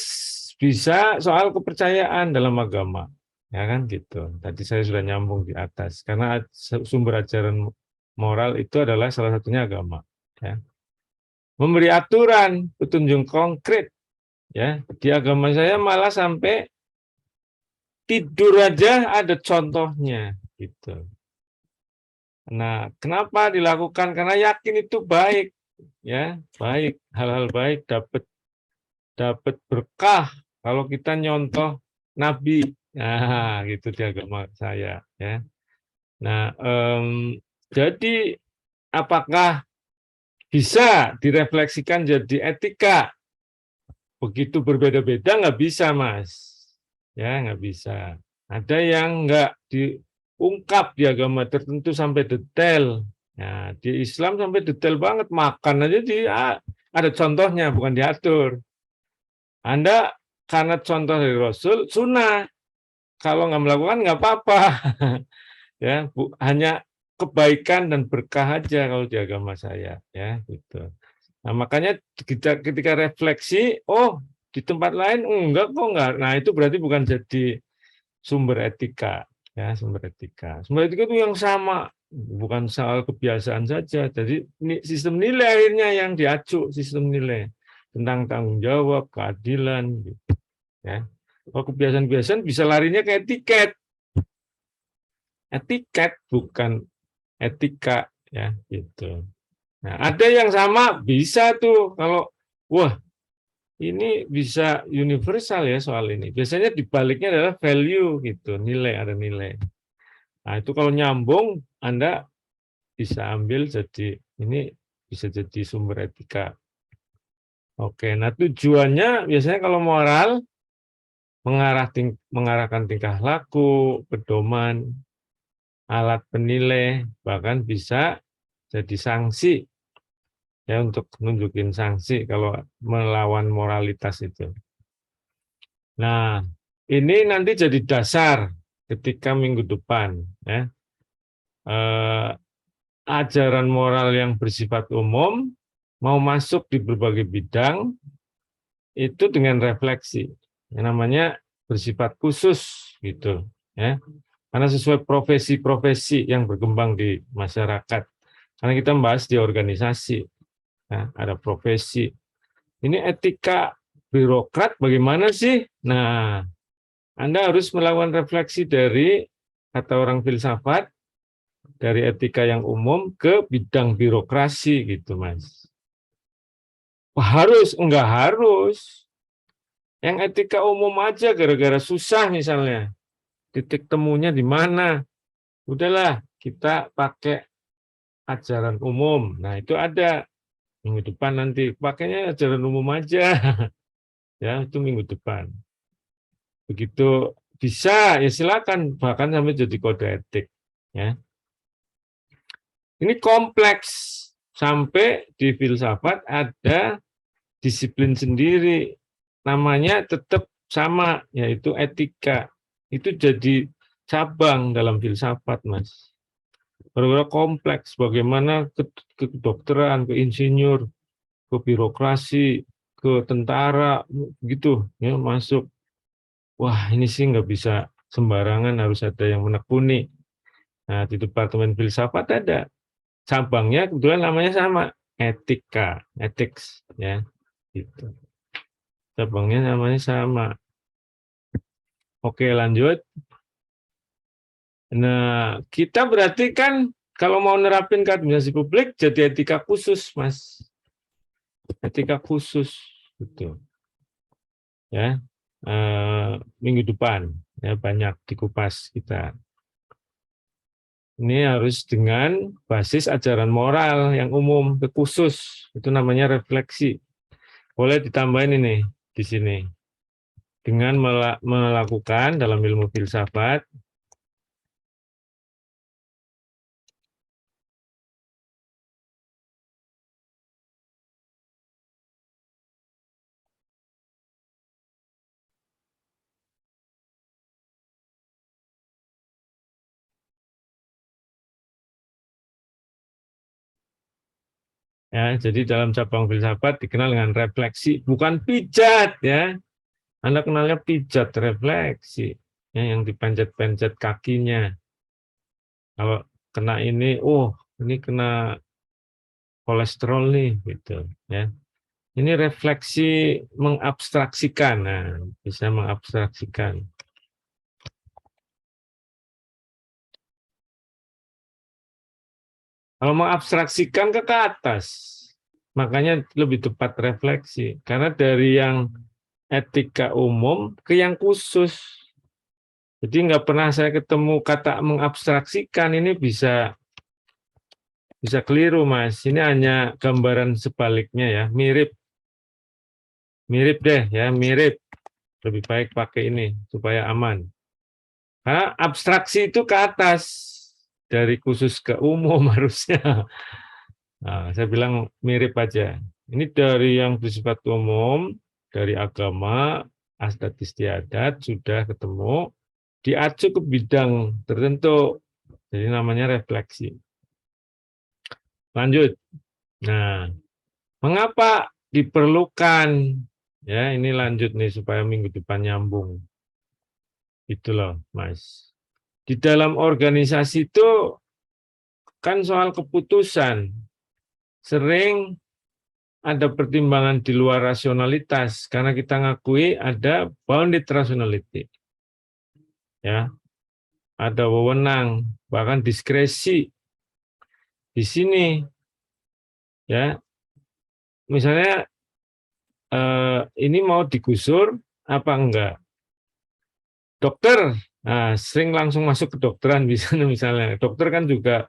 bisa soal kepercayaan dalam agama ya kan gitu. Tadi saya sudah nyambung di atas karena sumber ajaran moral itu adalah salah satunya agama ya. Memberi aturan, petunjuk konkret ya. Di agama saya malah sampai tidur aja ada contohnya gitu. Nah, kenapa dilakukan? Karena yakin itu baik, ya, baik, hal-hal baik dapat berkah kalau kita nyontoh Nabi. Nah, gitu di agama saya, ya. Nah, jadi apakah bisa direfleksikan jadi etika? Begitu berbeda-beda nggak bisa, Mas. Ya, nggak bisa. Ada yang nggak diungkap di agama tertentu sampai detail. Nah, di Islam sampai detail banget, makan aja ada contohnya, bukan diatur. Anda karena contoh dari Rasul, sunnah. Kalau nggak melakukan nggak apa-apa. Ya, hanya kebaikan dan berkah aja kalau di agama saya, ya gitu. Nah, makanya ketika refleksi, oh di tempat lain enggak kok enggak. Nah, itu berarti bukan jadi sumber etika, ya sumber etika. Sumber etika itu yang sama, bukan soal kebiasaan saja. Jadi sistem nilai akhirnya yang diacu, sistem nilai tentang tanggung jawab, keadilan, gitu, ya. Kalau kebiasaan-kebiasaan bisa larinya ke etiket bukan etika, ya gitu. Nah, ada yang sama bisa tuh kalau wah ini bisa universal ya soal ini. Biasanya dibaliknya adalah value gitu, nilai, ada nilai. Nah, itu kalau nyambung Anda bisa ambil jadi ini bisa jadi sumber etika. Oke, nah tujuannya biasanya kalau moral mengarahkan tingkah laku, pedoman, alat penilai, bahkan bisa jadi sanksi ya untuk nunjukin sanksi kalau melawan moralitas itu. Nah, ini nanti jadi dasar ketika minggu depan ya. Ajaran moral yang bersifat umum mau masuk di berbagai bidang itu dengan refleksi. Yang namanya bersifat khusus gitu ya. Karena sesuai profesi-profesi yang berkembang di masyarakat. Karena kita membahas di organisasi, ya, ada profesi. Ini etika birokrat bagaimana sih? Nah, Anda harus melakukan refleksi dari kata orang filsafat, dari etika yang umum ke bidang birokrasi gitu, Mas. Harus, enggak harus. Yang etika umum aja gara-gara susah misalnya. Titik temunya di mana? Udahlah, kita pakai ajaran umum. Nah, itu ada minggu depan nanti. Pakainya ajaran umum aja. Ya, itu minggu depan. Begitu bisa, ya silakan. Bahkan sampai jadi kode etik. Ya. Ini kompleks. Sampai di filsafat ada disiplin sendiri. Namanya tetap sama, yaitu etika. Itu jadi cabang dalam filsafat, Mas. Berbeda kompleks, bagaimana ke kedokteran, ke insinyur, ke birokrasi, ke tentara, gitu, ya masuk. Wah, ini sih nggak bisa sembarangan, harus ada yang menekuni. Nah, di Departemen Filsafat ada cabangnya, kebetulan namanya sama, etika, ethics, ya, gitu. Cabangnya namanya sama. Oke, lanjut. Nah, kita berarti kan kalau mau nerapin ke administrasi publik jadi etika khusus, Mas. Etika khusus, gitu. Ya, minggu depan ya banyak dikupas kita. Ini harus dengan basis ajaran moral yang umum, khusus. Itu namanya refleksi. Boleh ditambahin ini di sini. Dengan melakukan dalam ilmu filsafat ya, jadi dalam cabang filsafat dikenal dengan refleksi, bukan pijat ya. Anda kenalnya pijat, refleksi ya, yang dipencet-pencet kakinya. Kalau kena ini, oh ini kena kolesterol nih gitu ya. Ini refleksi mengabstraksikan. Nah, bisa mengabstraksikan. Kalau mengabstraksikan ke atas, makanya lebih tepat refleksi. Karena dari yang etika umum ke yang khusus. Jadi nggak pernah saya ketemu kata mengabstraksikan, ini bisa keliru, Mas. Ini hanya gambaran sebaliknya ya, mirip deh ya, mirip. Lebih baik pakai ini supaya aman. Karena abstraksi itu ke atas, dari khusus ke umum harusnya. Nah, saya bilang mirip aja. Ini dari yang bersifat umum, dari agama, adat istiadat sudah ketemu, diacu ke bidang tertentu. Jadi namanya refleksi. Lanjut. Nah, mengapa diperlukan? Ya, ini lanjut nih supaya minggu depan nyambung. Itu loh, Mas. Di dalam organisasi itu kan soal keputusan. Sering ada pertimbangan di luar rasionalitas karena kita ngakui ada bounded rationality. Ya, ada wewenang, bahkan diskresi di sini. Ya, misalnya ini mau digusur apa enggak? Dokter, nah, sering langsung masuk ke dokteran misalnya. Dokter kan juga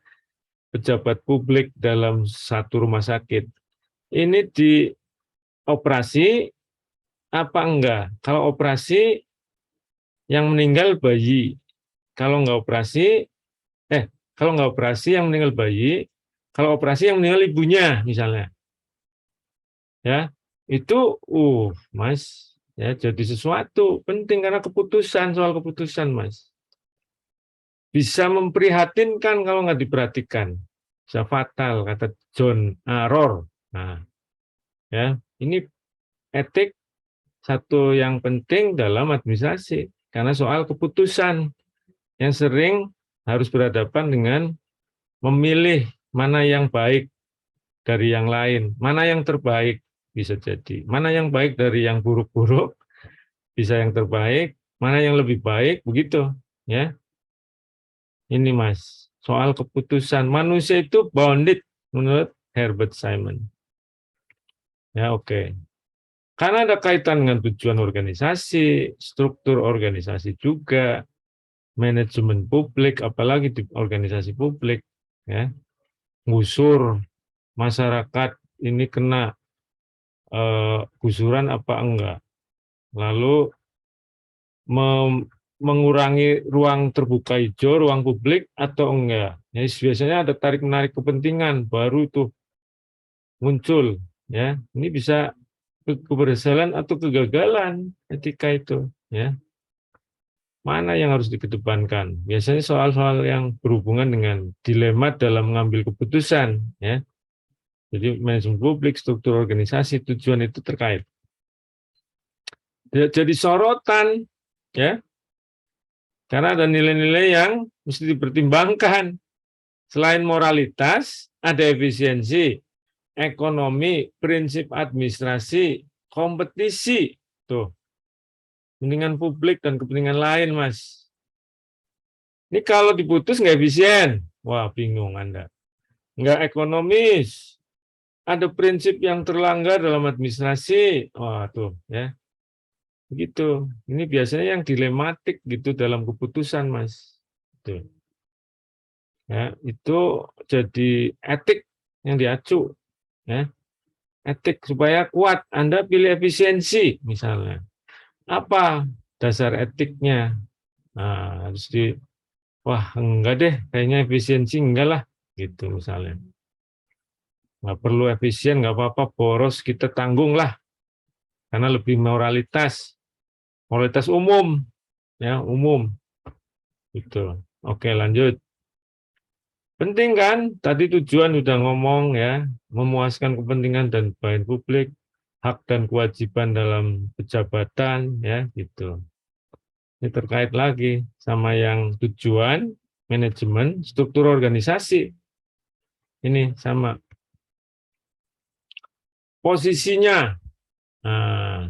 pejabat publik dalam satu rumah sakit. Ini dioperasi apa enggak? Kalau operasi yang meninggal bayi, kalau enggak operasi, kalau enggak operasi yang meninggal bayi, kalau operasi yang meninggal ibunya misalnya, ya itu, Mas, ya jadi sesuatu penting karena keputusan soal keputusan, Mas. Bisa memprihatinkan kalau nggak diperhatikan, bisa fatal kata John Rohr. Nah, ya ini etik satu yang penting dalam administrasi karena soal keputusan yang sering harus berhadapan dengan memilih mana yang baik dari yang lain, mana yang terbaik bisa jadi, mana yang baik dari yang buruk-buruk bisa yang terbaik, mana yang lebih baik begitu, ya. Ini Mas, soal keputusan manusia itu bounded menurut Herbert Simon. Ya oke. Karena ada kaitan dengan tujuan organisasi, struktur organisasi juga, manajemen publik, apalagi di organisasi publik, ya, ngusur masyarakat ini kena gusuran apa enggak, lalu mengurangi ruang terbuka hijau, ruang publik atau enggak. Ya, biasanya ada tarik-menarik kepentingan baru itu muncul. Ya, ini bisa keberhasilan atau kegagalan etika itu. Ya, mana yang harus dikedepankan? Biasanya soal-soal yang berhubungan dengan dilema dalam mengambil keputusan. Ya, jadi manajemen publik, struktur organisasi, tujuan itu terkait. Jadi sorotan, ya. Karena ada nilai-nilai yang mesti dipertimbangkan. Selain moralitas, ada efisiensi, ekonomi, prinsip administrasi, kompetisi. Tuh, kepentingan publik dan kepentingan lain, Mas. Ini kalau diputus nggak efisien. Wah, bingung Anda. Nggak ekonomis. Ada prinsip yang terlanggar dalam administrasi. Wah, tuh, ya. Begitu. Ini biasanya yang dilematik gitu dalam keputusan, Mas. Tuh. Ya, itu jadi etik yang diacu, ya. Etik supaya kuat. Anda pilih efisiensi misalnya. Apa dasar etiknya? Nah, harus wah enggak deh, kayaknya efisiensi enggak lah, gitu misalnya. Nggak perlu efisien, nggak apa-apa, boros kita tanggung lah, karena lebih moralitas umum, ya umum, gitu. Oke, lanjut. Penting kan? Tadi tujuan udah ngomong ya, memuaskan kepentingan dan kepentingan publik, hak dan kewajiban dalam pejabatan, ya gitu. Ini terkait lagi sama yang tujuan, manajemen, struktur organisasi. Ini sama. Posisinya, nah,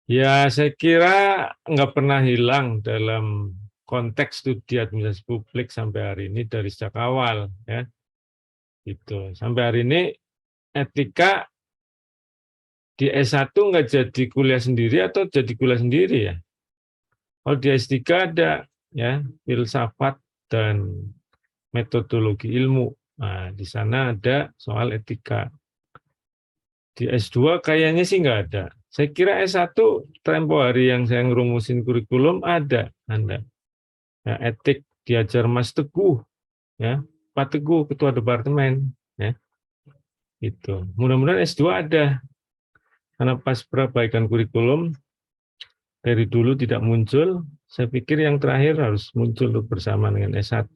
ya saya kira nggak pernah hilang dalam konteks studi administrasi publik sampai hari ini dari sejak awal, ya. Gitu. Sampai hari ini etika di S1 nggak jadi kuliah sendiri atau jadi kuliah sendiri ya? Kalau di S3 ada ya filsafat dan metodologi ilmu. Nah, di sana ada soal etika. Di S2 kayaknya sih nggak ada. Saya kira S1 tempo hari yang saya ngerumusin kurikulum ada. Anda. Ya, etik diajar Mas Teguh. ya. Pak Teguh ketua departemen, ya. Itu. Mudah-mudahan S2 ada. Karena pas perbaikan kurikulum dari dulu tidak muncul, saya pikir yang terakhir harus muncul bersama dengan S1.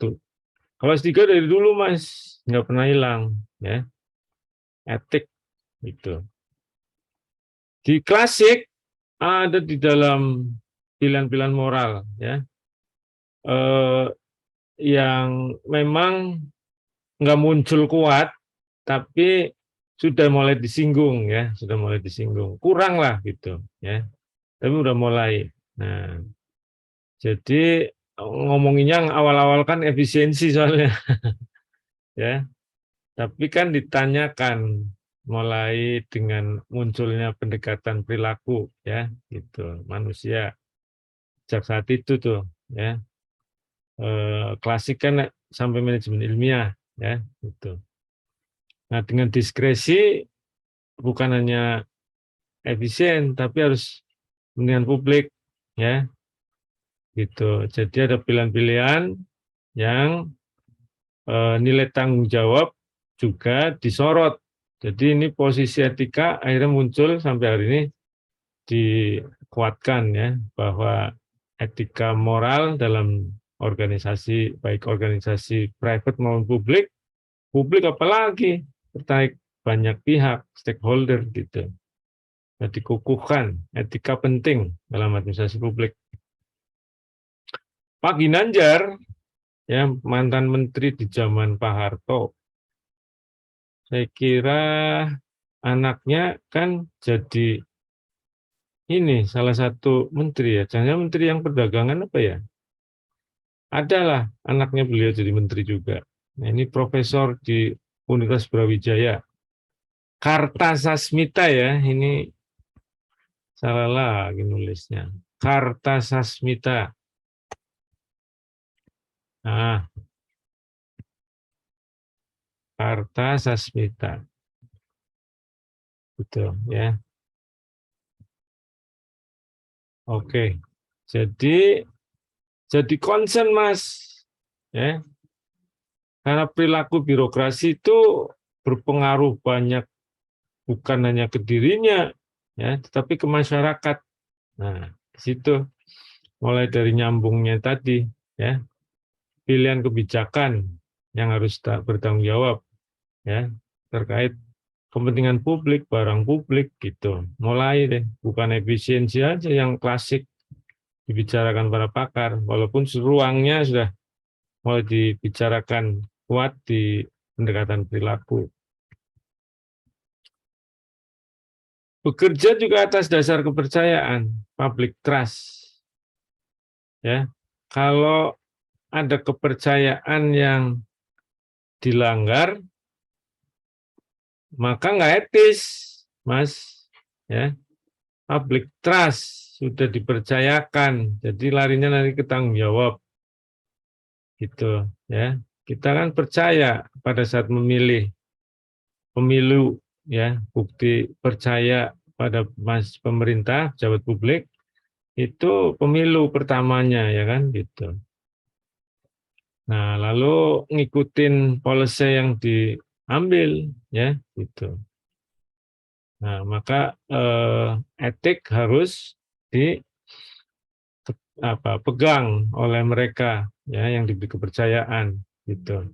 Kalau S3 dari dulu Mas, nggak pernah hilang, ya. Etik itu. Di klasik ada di dalam pilihan-pilihan moral, ya. Yang memang nggak muncul kuat, tapi sudah mulai disinggung, ya, sudah mulai disinggung. Kurang lah gitu, ya. Tapi udah mulai. Nah, jadi ngomonginnya yang awal-awal kan efisiensi soalnya, ya. Tapi kan ditanyakan mulai dengan munculnya pendekatan perilaku, ya, gitu. Manusia sejak saat itu tuh, ya. Klasik kan sampai manajemen ilmiah, ya, gitu. Nah, dengan diskresi bukan hanya efisien, tapi harus kepentingan publik, ya, gitu. Jadi ada pilihan-pilihan yang nilai tanggung jawab juga disorot. Jadi ini posisi etika akhirnya muncul sampai hari ini dikuatkan, ya, bahwa etika moral dalam organisasi, baik organisasi private maupun publik apalagi tertarik banyak pihak, stakeholder gitu. Nah, dikukuhkan, etika penting dalam administrasi publik. Pak Ginanjar, ya, mantan menteri di zaman Pak Harto, saya kira anaknya kan jadi ini salah satu menteri, ya, jangan menteri yang perdagangan apa ya? Adalah anaknya beliau jadi menteri juga. Nah, ini profesor di Universitas Brawijaya. Kartasasmita, ya, ini salah lagi nulisnya. Kartasasmita. Nah, Kartasasmita. Betul, ya. Oke. Jadi concern, Mas. Ya. Karena perilaku birokrasi itu berpengaruh banyak bukan hanya ke dirinya, ya, tetapi ke masyarakat. Nah, di situ mulai dari nyambungnya tadi, ya, pilihan kebijakan yang harus bertanggung jawab, ya, terkait kepentingan publik, barang publik gitu. Mulai deh, bukan efisiensi aja yang klasik dibicarakan para pakar, walaupun ruangnya sudah mulai dibicarakan kuat di pendekatan perilaku. Bekerja juga atas dasar kepercayaan, public trust. Ya, kalau ada kepercayaan yang dilanggar, maka nggak etis, Mas. Ya, public trust sudah dipercayakan, jadi larinya nanti ke tanggung jawab, gitu. Ya, kita kan percaya pada saat memilih pemilu, ya, bukti percaya pada pemerintah, pejabat publik itu pemilu pertamanya, ya kan, gitu. Nah, lalu ngikutin policy yang diambil, ya, gitu. Nah, maka etik harus pegang oleh mereka, ya, yang diberi kepercayaan, gitu.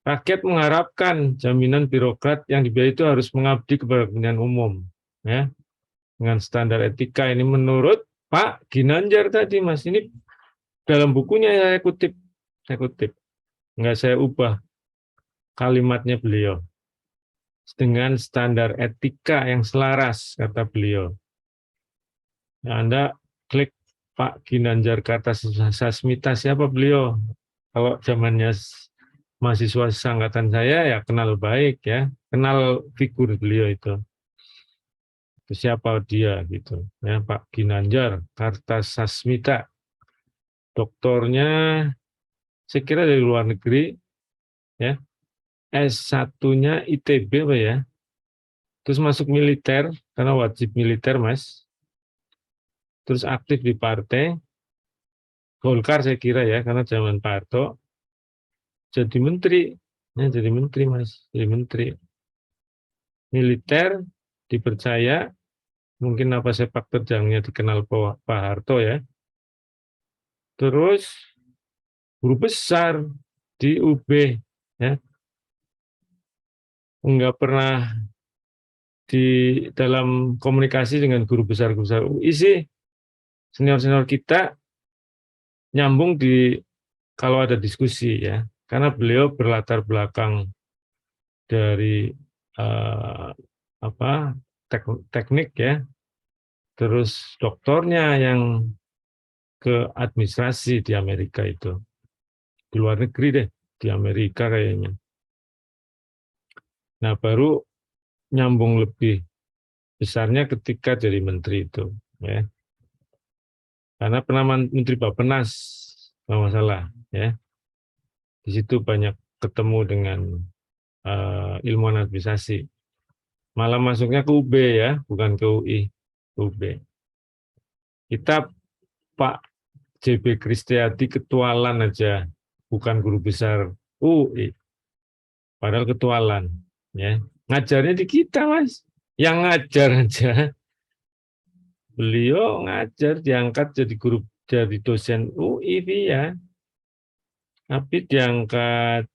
Rakyat mengharapkan jaminan birokrat yang dibiayai itu harus mengabdi kepada kepentingan umum, ya, dengan standar etika. Ini menurut Pak Ginanjar tadi, Mas. Ini dalam bukunya saya kutip, nggak saya ubah kalimatnya beliau. Dengan standar etika yang selaras, kata beliau. Nah, Anda klik Pak Ginanjar Kartasasmita, siapa beliau? Kalau zamannya mahasiswa seangkatan saya, ya kenal baik, ya, kenal figur beliau itu. Siapa dia gitu, ya, Pak Ginanjar Kartasasmita. Doktornya saya kira dari luar negeri, ya. S1-nya ITB apa ya? Terus masuk militer karena wajib militer, Mas. Terus aktif di partai Golkar saya kira, ya, karena zaman Pak Harto. jadi menteri, ya, jadi menteri Mas, jadi menteri. Militer dipercaya, mungkin apa sepak terjangnya dikenal Pak Harto ya. Terus guru besar di UB, ya, enggak pernah di dalam komunikasi dengan guru besar UI sih, senior-senior kita nyambung di kalau ada diskusi ya, karena beliau berlatar belakang dari apa teknik ya, terus doktornya yang ke administrasi di Amerika itu, di luar negeri deh, di Amerika kayaknya. Nah baru nyambung lebih besarnya ketika jadi menteri itu, ya. Karena pernah menteri Bappenas, nggak masalah, ya. Di situ banyak ketemu dengan ilmuwan administrasi. Malah masuknya ke UB ya, bukan ke UI, ke UB. Kita Pak JB Kristiadi ketualan aja, bukan guru besar UI, padahal ketualan, ya. Ngajarnya di kita Mas, yang ngajar aja. Beliau ngajar diangkat jadi guru, jadi dosen UI ya, tapi diangkat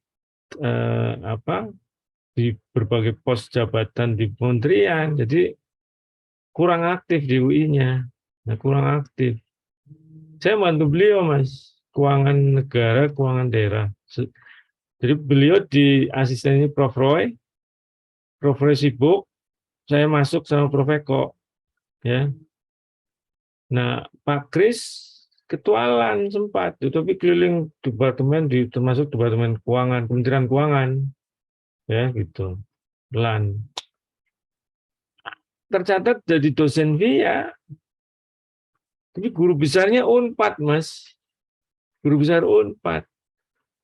di berbagai pos jabatan di kementerian, jadi kurang aktif di UI-nya, nah, kurang aktif. Saya bantu beliau Mas, keuangan negara, keuangan daerah. Jadi beliau di asistennya Prof. Roy sibuk, saya masuk sama Prof. Eko, ya. Nah, Pak Kris ketualan sempat, tapi keliling departemen termasuk departemen keuangan, Kementerian Keuangan, ya gitu. Lan tercatat jadi dosen via, tapi guru besarnya Unpad Mas, guru besar Unpad,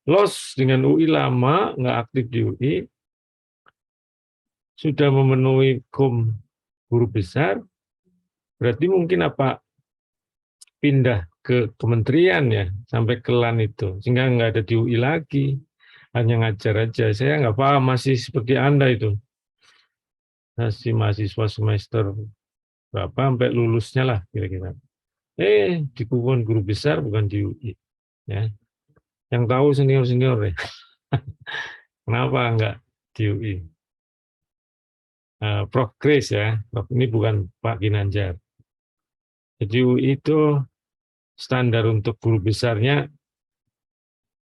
los dengan UI lama, nggak aktif di UI, sudah memenuhi guru besar, berarti mungkin apa pindah ke kementerian ya, sampai ke LAN itu, sehingga nggak ada di UI lagi, hanya ngajar aja. Saya nggak paham, masih seperti Anda itu, masih mahasiswa semester berapa sampai lulusnya lah kira-kira. Dikubur guru besar bukan di UI, ya. Yang tahu senior-senior ya. Kenapa nggak di UI? Prof. Kris ya, Prof. Ini bukan Pak Ginanjar. Jadi UI itu standar untuk guru besarnya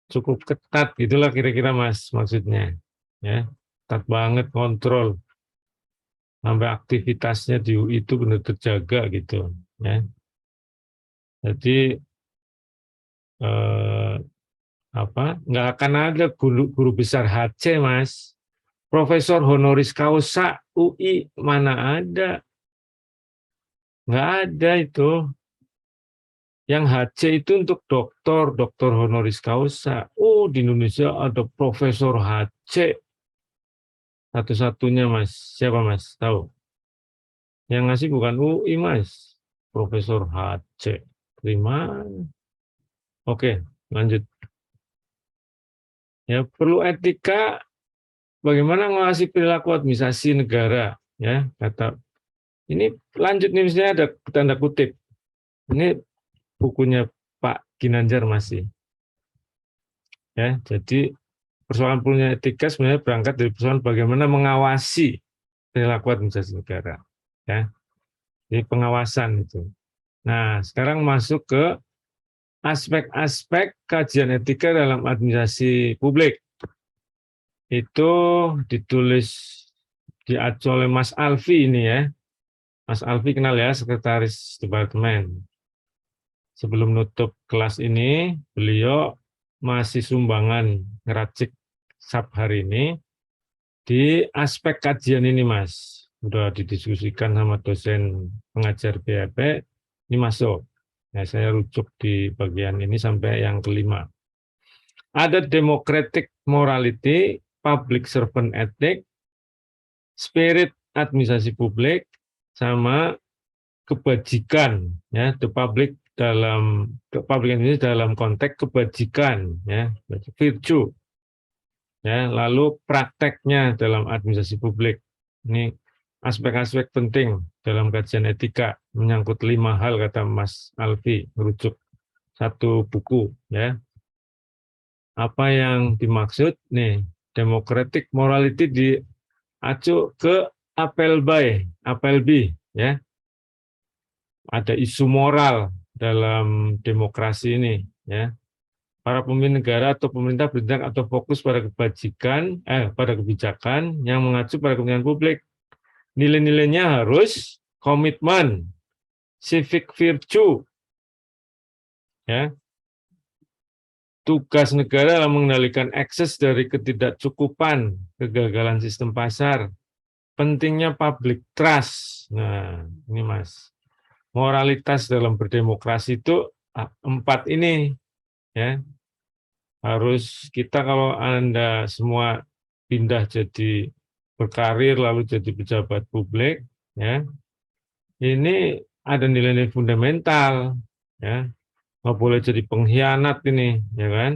cukup ketat gitulah kira-kira Mas maksudnya, ya. Ketat banget kontrol sampai aktivitasnya di UI itu benar terjaga gitu, ya. Jadi nggak akan ada guru besar HC Mas, Profesor honoris causa UI mana ada, nggak ada itu. Yang HC itu untuk doktor honoris causa. Di Indonesia ada Profesor HC. Satu-satunya Mas. Siapa Mas? Tahu? Yang ngasih bukan UI Mas. Profesor HC. Terima. Oke, lanjut. Ya, perlu etika bagaimana mengawasi perilaku administrasi negara, ya, kata. Ini lanjut nih, misalnya ada tanda kutip. Ini bukunya Pak Ginanjar masih. Ya, jadi persoalan punya etika sebenarnya berangkat dari persoalan bagaimana mengawasi perilaku administrasi negara, ya. Jadi pengawasan itu. Nah, sekarang masuk ke aspek-aspek kajian etika dalam administrasi publik. Itu ditulis diacu oleh Mas Alfi ini ya. Mas Alfi kenal ya, sekretaris departemen. Sebelum nutup kelas ini, beliau masih sumbangan ngeracik SAP hari ini di aspek kajian ini Mas. Sudah didiskusikan sama dosen pengajar BAP, ini masuk. Nah, saya rujuk di bagian ini sampai yang kelima. Ada democratic morality, public servant ethic, spirit administrasi publik, sama kebajikan, ya, the public dalam ini dalam konteks kebajikan, ya, virtue. Ya, lalu prakteknya dalam administrasi publik. Ini aspek-aspek penting dalam kajian etika, menyangkut 5 hal kata Mas Alfi, merujuk satu buku. Ya, apa yang dimaksud? Nih, democratic morality diacu ke Appleby, ya. Ada isu moral dalam demokrasi ini, ya. Para pemimpin negara atau pemerintah bertindak atau fokus pada kebijakan yang mengacu pada kepentingan publik. Nilai-nilainya harus komitmen, civic virtue, ya. Tugas negara adalah mengendalikan akses dari ketidakcukupan, kegagalan sistem pasar, pentingnya public trust. Nah, ini Mas, moralitas dalam berdemokrasi itu 4 ini, ya. Harus kita, kalau Anda semua pindah jadi berkarir lalu jadi pejabat publik, ya, ini ada nilai-nilai fundamental, ya, nggak boleh jadi pengkhianat ini, ya kan,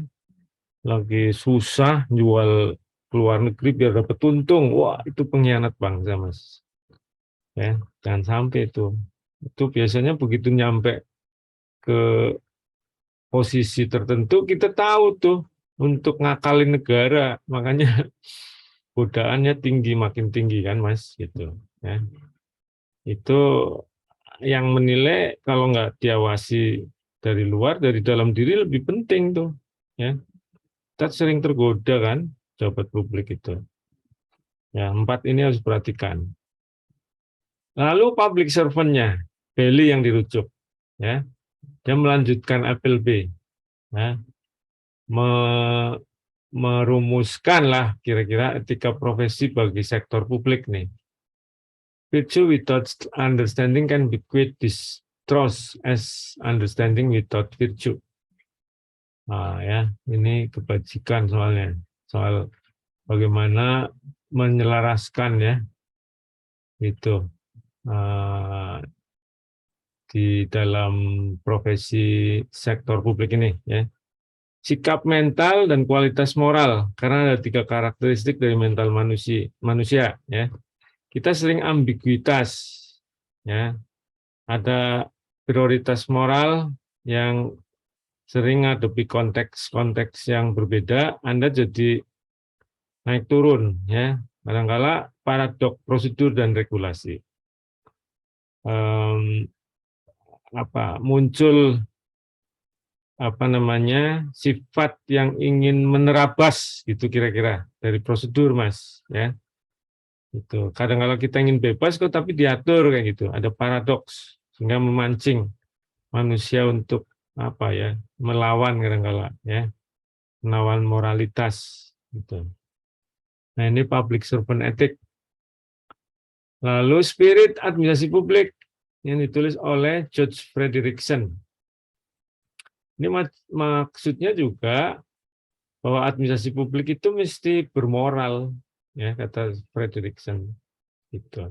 lagi susah jual keluar negeri biar dapat untung, wah itu pengkhianat bangsa Mas, ya, jangan sampai itu biasanya begitu nyampe ke posisi tertentu kita tahu tuh untuk ngakalin negara, makanya godaannya tinggi, makin tinggi kan Mas, gitu, ya. Itu yang menilai kalau nggak diawasi dari luar, dari dalam diri lebih penting tuh, ya. Kita sering tergoda kan, jabat publik itu. Ya, 4 ini harus perhatikan. Lalu public servant-nya, Bailey yang dirujuk, ya. Dia melanjutkan Appleby, ya. Merumuskan lah kira-kira etika profesi bagi sektor publik nih. Virtue without understanding can bequeath distrust as understanding without virtue. Nah, ya, ini kebajikan soalnya, soal bagaimana menyelaraskan, ya, itu di dalam profesi sektor publik ini, ya. Sikap mental dan kualitas moral, karena ada 3 karakteristik dari mental manusia, ya. Kita sering ambiguitas, ya. Ada prioritas moral yang sering ngadepi konteks-konteks yang berbeda, Anda jadi naik turun, ya. Kadang-kala paradok prosedur dan regulasi. Muncul sifat yang ingin menerabas gitu kira-kira dari prosedur Mas, ya. Itu kadang-kala kita ingin bebas kok tapi diatur kayak gitu, ada paradoks sehingga memancing manusia untuk melawan kadang-kala, ya, melawan moralitas gitu. Nah, ini public servant ethic. Lalu spirit administrasi publik yang ditulis oleh George Frederickson. Ini maksudnya juga bahwa administrasi publik itu mesti bermoral, ya, kata Frederickson. Gitu.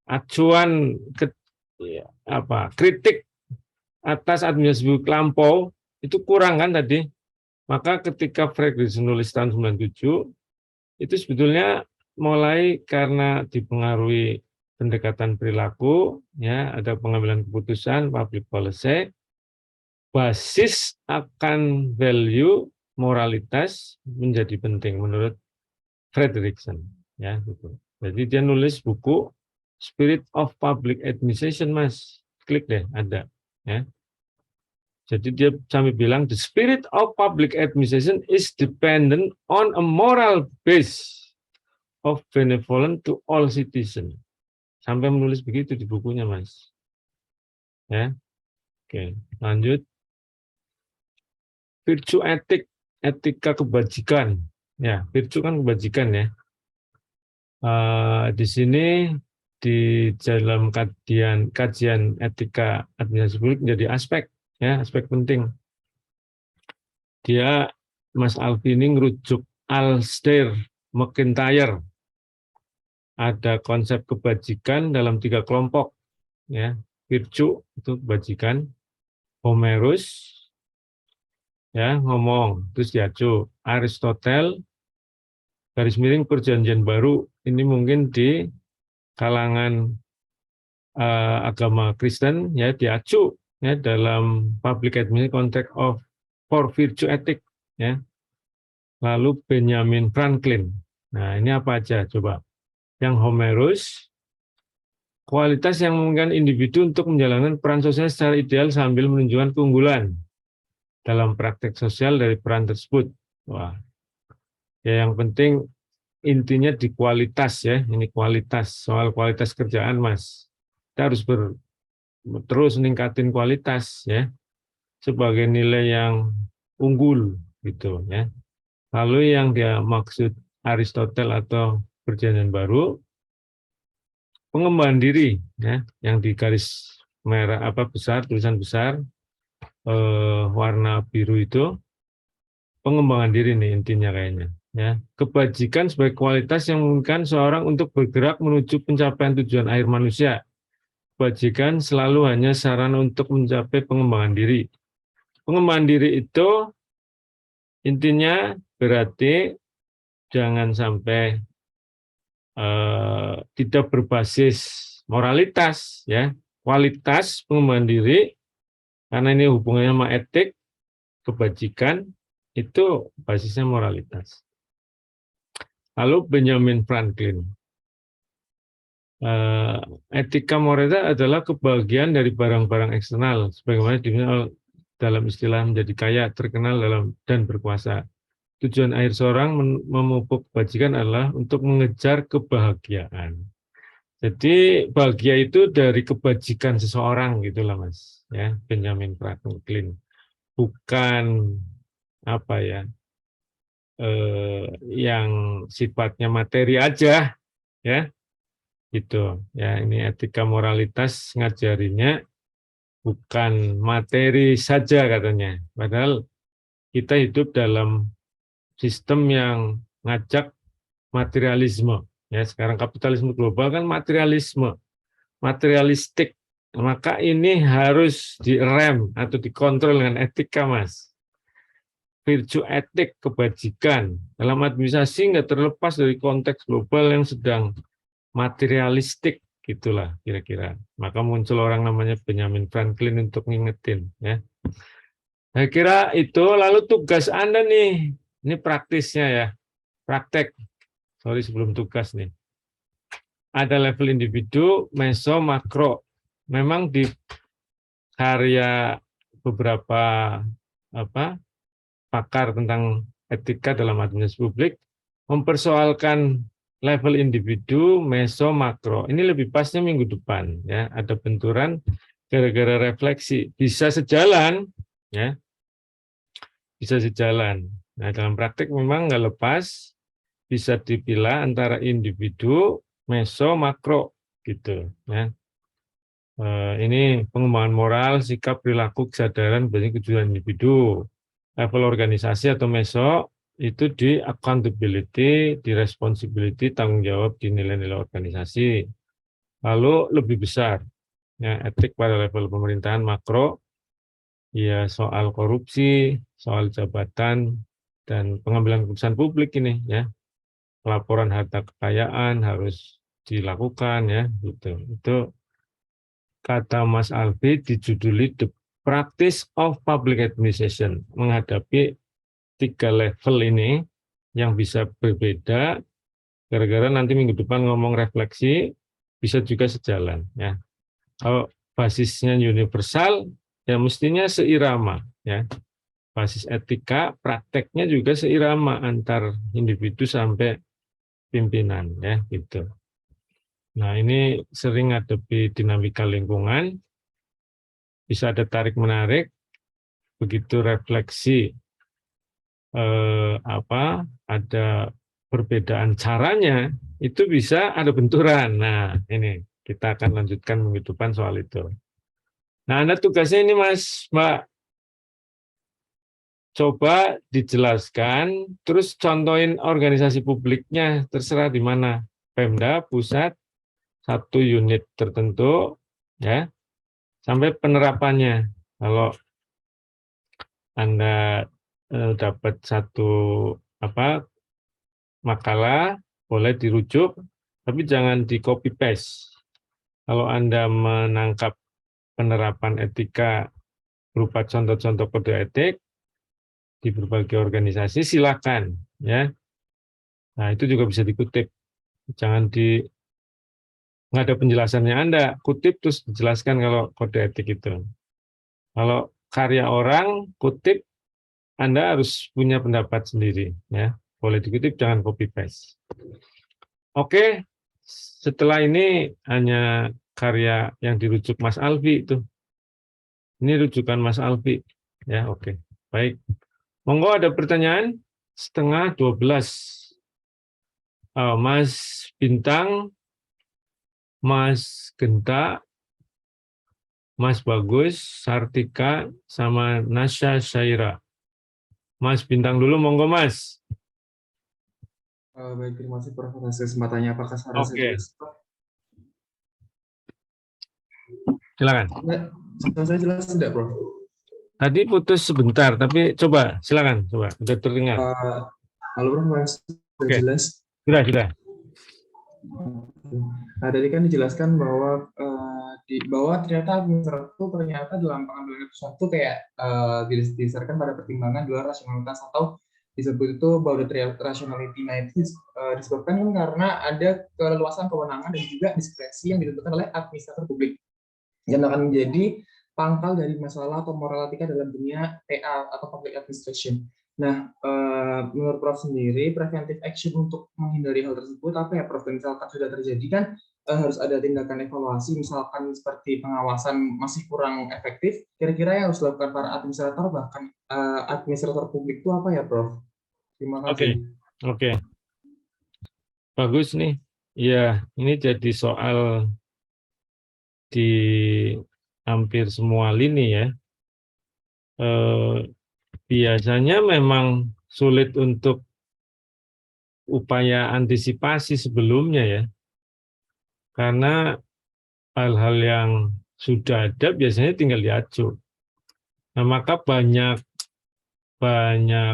Acuan kritik atas administrasi publik lampau itu kurang kan tadi. Maka ketika Frederickson nulis tahun 97, itu sebetulnya mulai karena dipengaruhi pendekatan perilaku, ya, ada pengambilan keputusan public policy, basis akan value moralitas menjadi penting menurut Frederickson, ya, gitu. Jadi dia nulis buku Spirit of Public Administration, Mas. Klik deh, ada, ya. Jadi dia sampai bilang the spirit of public administration is dependent on a moral base of benevolent to all citizens. Sampai menulis begitu di bukunya, Mas. Ya. Oke, lanjut. Virtue etik, etika kebajikan. Ya, virtue kan kebajikan, ya. Di sini di dalam kajian etika administrasi publik menjadi aspek, ya, aspek penting. Dia Mas Alfi ini ngerujuk Alasdair MacIntyre. Ada konsep kebajikan dalam 3 kelompok, ya. Virtue itu kebajikan, Homerus, ya, ngomong terus diacu, Aristotle garis miring perjanjian baru ini mungkin di kalangan agama Kristen ya diacu ya dalam public administration context of for virtue ethic ya. Lalu Benjamin Franklin. Nah, ini apa aja coba? Yang Homerus, kualitas yang memungkinkan individu untuk menjalankan peran sosial secara ideal sambil menunjukkan keunggulan dalam praktek sosial dari peran tersebut. Wah, ya yang penting intinya di kualitas ya, ini kualitas, soal kualitas kerjaan Mas. Kita harus terus meningkatin kualitas ya, sebagai nilai yang unggul gitu ya. Lalu yang dia maksud Aristoteles atau perjanjian baru, pengembangan diri ya, yang di garis merah besar, tulisan besar warna biru itu pengembangan diri nih intinya kayaknya ya. Kebajikan sebagai kualitas yang memungkinkan seorang untuk bergerak menuju pencapaian tujuan akhir manusia. Kebajikan selalu hanya sarana untuk mencapai pengembangan diri. Pengembangan diri itu intinya berarti jangan sampai tidak berbasis moralitas ya, kualitas pengembangan diri karena ini hubungannya sama etik, kebajikan itu basisnya moralitas. Lalu Benjamin Franklin, etika moralitas adalah kebahagiaan dari barang-barang eksternal sebagaimana dikenal dalam istilah menjadi kaya, terkenal dalam dan berkuasa. Tujuan akhir seorang memupuk kebajikan adalah untuk mengejar kebahagiaan. Jadi bahagia itu dari kebajikan seseorang gitulah Mas ya, Benjamin Franklin. Bukan apa ya yang sifatnya materi aja ya gitu ya. Ini etika moralitas ngajarinya bukan materi saja katanya, padahal kita hidup dalam sistem yang ngajak materialisme ya. Sekarang kapitalisme global kan materialistik, maka ini harus direm atau dikontrol dengan etika Mas. Virtue etik, kebajikan dalam administrasi nggak terlepas dari konteks global yang sedang materialistik gitulah kira-kira. Maka muncul orang namanya Benjamin Franklin untuk ngingetin ya. Saya kira itu. Lalu tugas Anda nih, ini praktisnya ya, praktek. Sorry sebelum tugas nih. Ada level individu, meso, makro. Memang di karya beberapa pakar tentang etika dalam administrasi publik mempersoalkan level individu, meso, makro. Ini lebih pasnya minggu depan ya. Ada benturan gara-gara refleksi. Bisa sejalan ya. Bisa sejalan. Nah, dalam praktik memang nggak lepas, bisa dipilah antara individu, meso, makro gitu ya. Ini pengembangan moral, sikap, perilaku, kesadaran, berarti kejujuran individu. Level organisasi atau meso itu di accountability, di responsibility, tanggung jawab di nilai-nilai organisasi. Lalu lebih besar, ya, etik pada level pemerintahan makro, ya soal korupsi, soal jabatan, dan pengambilan keputusan publik ini ya. Laporan harta kekayaan harus dilakukan ya gitu. Itu kata Mas Alfi dijuduli The Practice of Public Administration, menghadapi 3 level ini yang bisa berbeda gara-gara nanti minggu depan ngomong refleksi bisa juga sejalan ya. Kalau basisnya universal ya mestinya seirama ya. Basis etika, prakteknya juga seirama antar individu sampai pimpinan ya gitu. Nah, ini sering ngadepi dinamika lingkungan, bisa ada tarik-menarik, begitu refleksi ada perbedaan caranya, itu bisa ada benturan. Nah, ini kita akan lanjutkan minggu depan soal itu. Nah, Anda tugasnya ini Mas, Mbak, coba dijelaskan, terus contohin organisasi publiknya, terserah di mana, Pemda, pusat, satu unit tertentu, ya, sampai penerapannya. Kalau Anda dapat satu makalah, boleh dirujuk, tapi jangan di copy paste. Kalau Anda menangkap penerapan etika berupa contoh-contoh kode etik di berbagai organisasi, silakan, ya. Nah, itu juga bisa dikutip. Jangan nggak ada penjelasannya, Anda kutip terus dijelaskan kalau kode etik itu. Kalau karya orang, kutip, Anda harus punya pendapat sendiri, ya. Boleh dikutip, jangan copy paste. Oke, setelah ini hanya karya yang dirujuk Mas Alfi itu. Ini rujukan Mas Alfi, ya. Oke, baik. Monggo ada pertanyaan? 11:30. Mas Bintang, Mas Genta, Mas Bagus, Sartika, sama Nasya Syaira. Mas Bintang dulu, monggo Mas. Baik, terima kasih Prof atas kesempatannya. Apakah suara saya Oke, jelas, Prof? silakan. Suara saya jelas tidak, Prof? Tadi putus sebentar, tapi coba, silakan, coba, sudah terdengar. Halo Prof, sudah Oke. jelas? Sudah. Nah, tadi kan dijelaskan bahwa bahwa ternyata administrator itu ternyata dalam pengambilan keputusan itu kayak didasarkan pada pertimbangan di luar rasionalitas, atau disebut itu boundary rationality. Nah, itu disebabkan kan karena ada keleluasan kewenangan dan juga diskresi yang ditentukan oleh administrator publik yang akan menjadi pangkal dari masalah atau moralatika dalam dunia TA atau public administration. Nah, menurut Prof sendiri, preventive action untuk menghindari hal tersebut apa ya, Prof? Misalkan sudah terjadi kan harus ada tindakan evaluasi, misalkan seperti pengawasan masih kurang efektif, kira-kira yang harus dilakukan para administrator, bahkan administrator publik itu apa ya, Prof? Terima kasih. Oke. Bagus nih. Ya, ini jadi soal di hampir semua lini ya. Biasanya memang sulit untuk upaya antisipasi sebelumnya ya, karena hal-hal yang sudah ada biasanya tinggal diacu. Nah, maka banyak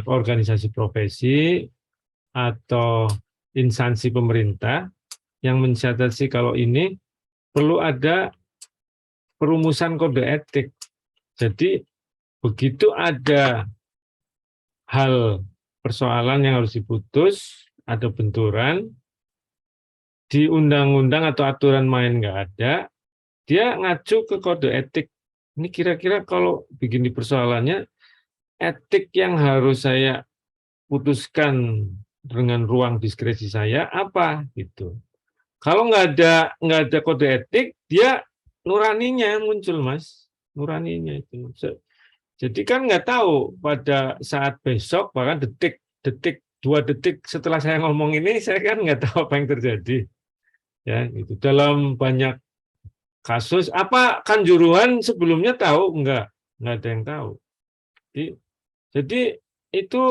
organisasi profesi atau instansi pemerintah yang mencatatkan kalau ini perlu ada perumusan kode etik. Jadi begitu ada hal persoalan yang harus diputus, ada benturan, di undang-undang atau aturan main nggak ada, dia ngacu ke kode etik. Ini kira-kira kalau begini persoalannya, etik yang harus saya putuskan dengan ruang diskresi saya apa gitu. Kalau nggak ada kode etik, dia nuraninya muncul, Mas, nuraninya itu. Jadi kan nggak tahu pada saat besok, bahkan detik 2 detik setelah saya ngomong ini, saya kan nggak tahu apa yang terjadi. Ya, itu dalam banyak kasus. Apa Kanjuruhan sebelumnya tahu? Nggak ada yang tahu. Jadi itu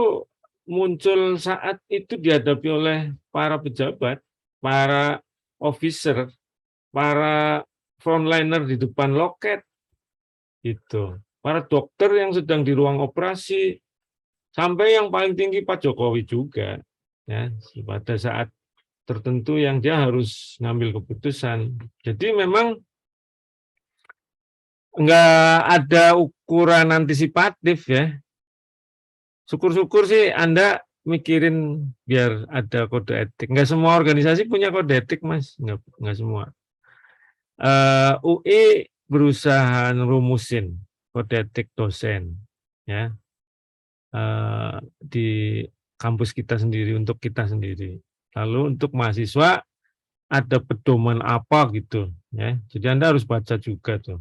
muncul saat itu dihadapi oleh para pejabat, para officer, para frontliner di depan loket, itu, para dokter yang sedang di ruang operasi, sampai yang paling tinggi Pak Jokowi juga, ya, pada saat tertentu yang dia harus ngambil keputusan. Jadi memang nggak ada ukuran antisipatif ya. Syukur-syukur sih Anda mikirin biar ada kode etik. Nggak semua organisasi punya kode etik, Mas. Nggak semua. UI berusaha ngerumusin kode etik dosen, ya, di kampus kita sendiri, untuk kita sendiri. Lalu untuk mahasiswa ada pedoman apa gitu, ya. Jadi Anda harus baca juga tuh.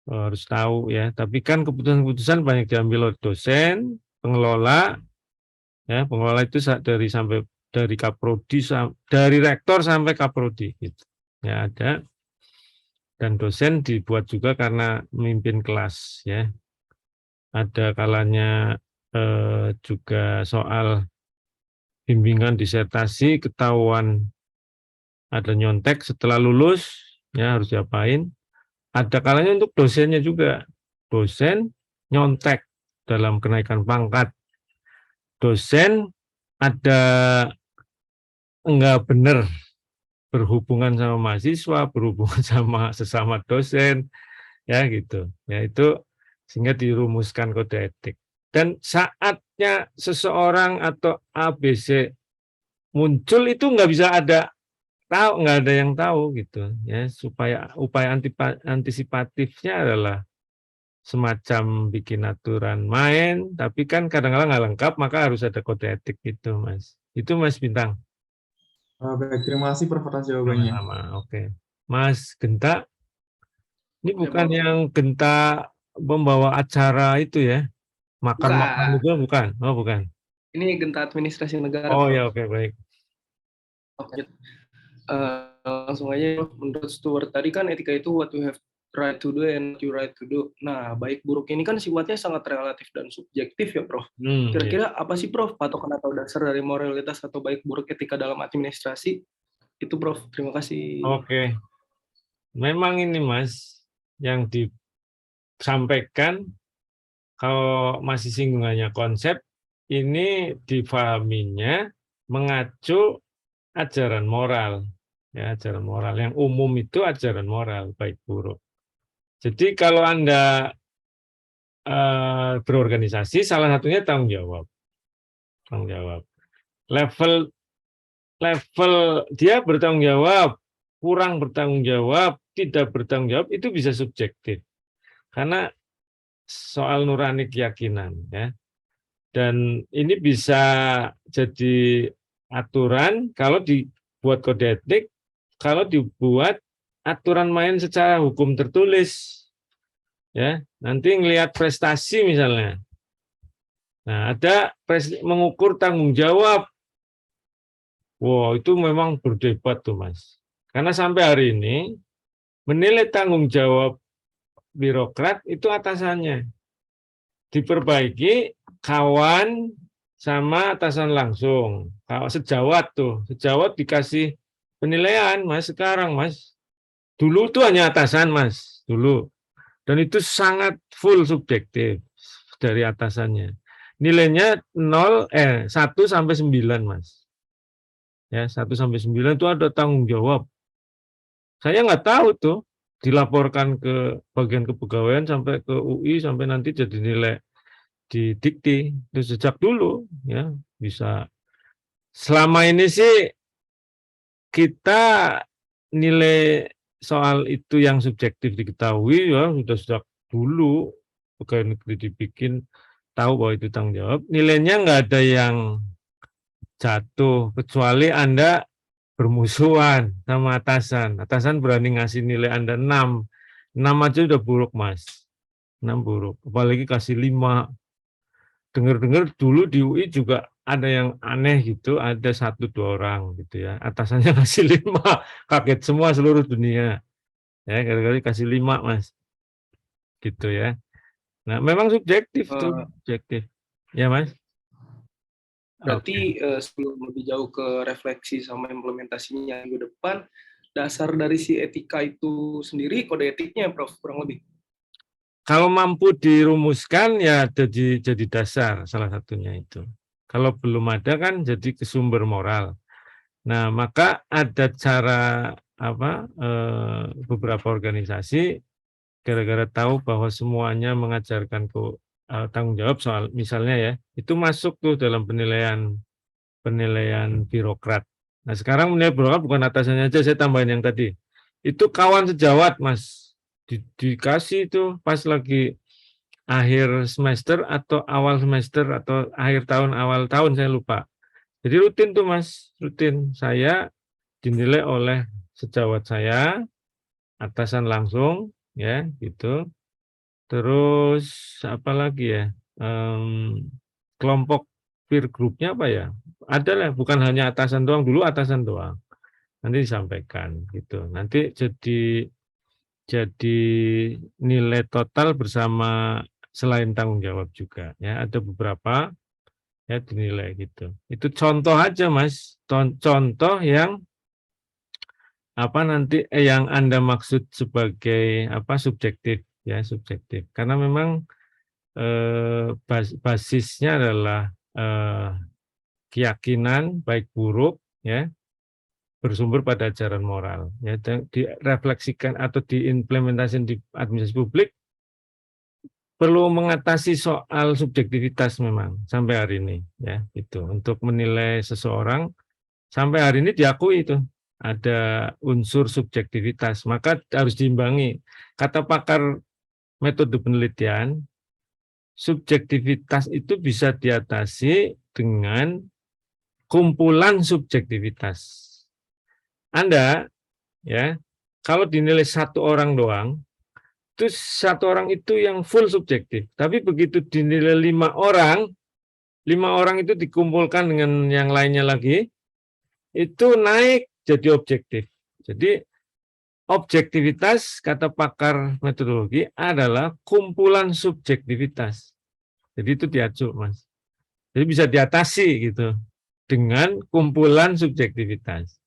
Harus tahu ya. Tapi kan keputusan-keputusan banyak diambil oleh dosen, pengelola, ya, pengelola itu dari kaprodi, dari rektor sampai kaprodi gitu. Ya, ada. Dan dosen dibuat juga karena memimpin kelas ya. Ada kalanya juga soal bimbingan disertasi, ketahuan ada nyontek setelah lulus, ya harus diapain. Ada kalanya untuk dosennya juga. Dosen nyontek dalam kenaikan pangkat. Dosen ada enggak benar berhubungan sama mahasiswa, berhubungan sama sesama dosen, ya gitu. Ya itu sehingga dirumuskan kode etik. Dan saatnya seseorang atau ABC muncul itu nggak bisa nggak ada yang tahu gitu ya. Supaya upaya antisipatifnya adalah semacam bikin aturan main, tapi kan kadang-kadang nggak lengkap, maka harus ada kode etik gitu, Mas. Itu Mas Bintang. Baik, terima kasih Prof atas jawabannya. Sama-sama, oke. Mas Genta, ini Ya, bukan Prof. yang Genta membawa acara itu ya? Makan-makan Bukan. juga bukan? Oh, bukan. Ini Genta Administrasi Negara, Oh Prof. ya, oke, baik. Oke. Langsung aja, Prof. Menurut Stuart tadi kan etika itu what you have right to do and what you right to do. Nah, baik buruk ini kan sifatnya sangat relatif dan subjektif ya, Prof. Iya. Kira-kira apa sih, Prof, patokan atau dasar dari moralitas atau baik buruk etika dalam administrasi? Itu, Prof. Terima kasih. Oke. Memang ini Mas, yang disampaikan kalau masih singgungannya konsep, ini difahaminya mengacu ajaran moral. Ya, ajaran moral. Yang umum itu ajaran moral, baik buruk. Jadi kalau Anda berorganisasi, salah satunya tanggung jawab. Tanggung jawab. Level dia bertanggung jawab, kurang bertanggung jawab, tidak bertanggung jawab, itu bisa subjektif. Karena soal nurani keyakinan. Ya. Dan ini bisa jadi aturan kalau dibuat kode etik, kalau dibuat aturan main secara hukum tertulis. Ya, nanti ngelihat prestasi misalnya. Nah, ada mengukur tanggung jawab. Wow, itu memang berdebat tuh, Mas. Karena sampai hari ini menilai tanggung jawab birokrat itu atasannya. Diperbaiki kawan sama atasan langsung. Kalau sejawat tuh, sejawat dikasih penilaian, Mas, sekarang, Mas. Dulu tuh hanya atasan, Mas, dulu. Dan itu sangat full subjektif dari atasannya. Nilainya 1 sampai 9, Mas. Ya, 1 sampai 9 itu ada tanggung jawab. Saya nggak tahu tuh, dilaporkan ke bagian kepegawaian sampai ke UI sampai nanti jadi nilai di dikti. Itu sejak dulu ya, bisa. Selama ini sih kita nilai soal itu yang subjektif diketahui ya sudah sejak dulu pegawai negeri dibikin tahu bahwa itu tanggung jawab. Nilainya nggak ada yang jatuh kecuali Anda bermusuhan sama atasan. Atasan berani ngasih nilai Anda 6. 6 aja udah buruk, Mas. 6 buruk. Apalagi kasih 5. Dengar-dengar dulu di UI juga ada yang aneh gitu, ada 1-2 orang gitu ya. Atasannya ngasih 5. Kaget semua seluruh dunia. Ya, kali-kali kasih 5, Mas. Gitu ya. Nah, memang subjektif tuh, subjektif. Ya, Mas. Berarti sebelum lebih jauh ke refleksi sama implementasinya minggu depan, dasar dari si etika itu sendiri, kode etiknya, Prof, kurang lebih. Kalau mampu dirumuskan ya jadi dasar salah satunya itu. Kalau belum ada kan jadi ke sumber moral. Nah, maka ada cara beberapa organisasi gara-gara tahu bahwa semuanya mengajarkan tanggung jawab soal misalnya ya, itu masuk tuh dalam penilaian birokrat. Nah, sekarang menilai birokrat bukan atasannya aja, saya tambahin yang tadi. Itu kawan sejawat, Mas. Dikasih itu pas lagi akhir semester atau awal semester atau akhir tahun, awal tahun, saya lupa. Jadi rutin tuh, Mas, rutin. Saya dinilai oleh sejawat saya, atasan langsung, ya, gitu. Terus apa lagi ya? Kelompok peer group-nya apa ya? Ada lah, bukan hanya atasan doang, dulu atasan doang. Nanti disampaikan gitu. Nanti jadi nilai total bersama selain tanggung jawab juga ya, ada beberapa ya dinilai gitu. Itu contoh aja, Mas. Contoh yang nanti yang Anda maksud sebagai subjektif ya, subjektif. Karena memang basisnya adalah keyakinan baik buruk ya bersumber pada ajaran moral ya, dan direfleksikan atau diimplementasikan di administrasi publik perlu mengatasi soal subjektivitas memang sampai hari ini ya, itu untuk menilai seseorang sampai hari ini diakui itu ada unsur subjektivitas, maka harus diimbangi. Kata pakar metode penelitian, subjektivitas itu bisa diatasi dengan kumpulan subjektivitas. Anda ya, kalau dinilai satu orang doang, itu satu orang itu yang full subjektif. Tapi begitu dinilai 5 orang itu dikumpulkan dengan yang lainnya lagi, itu naik jadi objektif. Jadi objektivitas kata pakar metodologi adalah kumpulan subjektivitas. Jadi itu diacu, Mas. Jadi bisa diatasi gitu dengan kumpulan subjektivitas.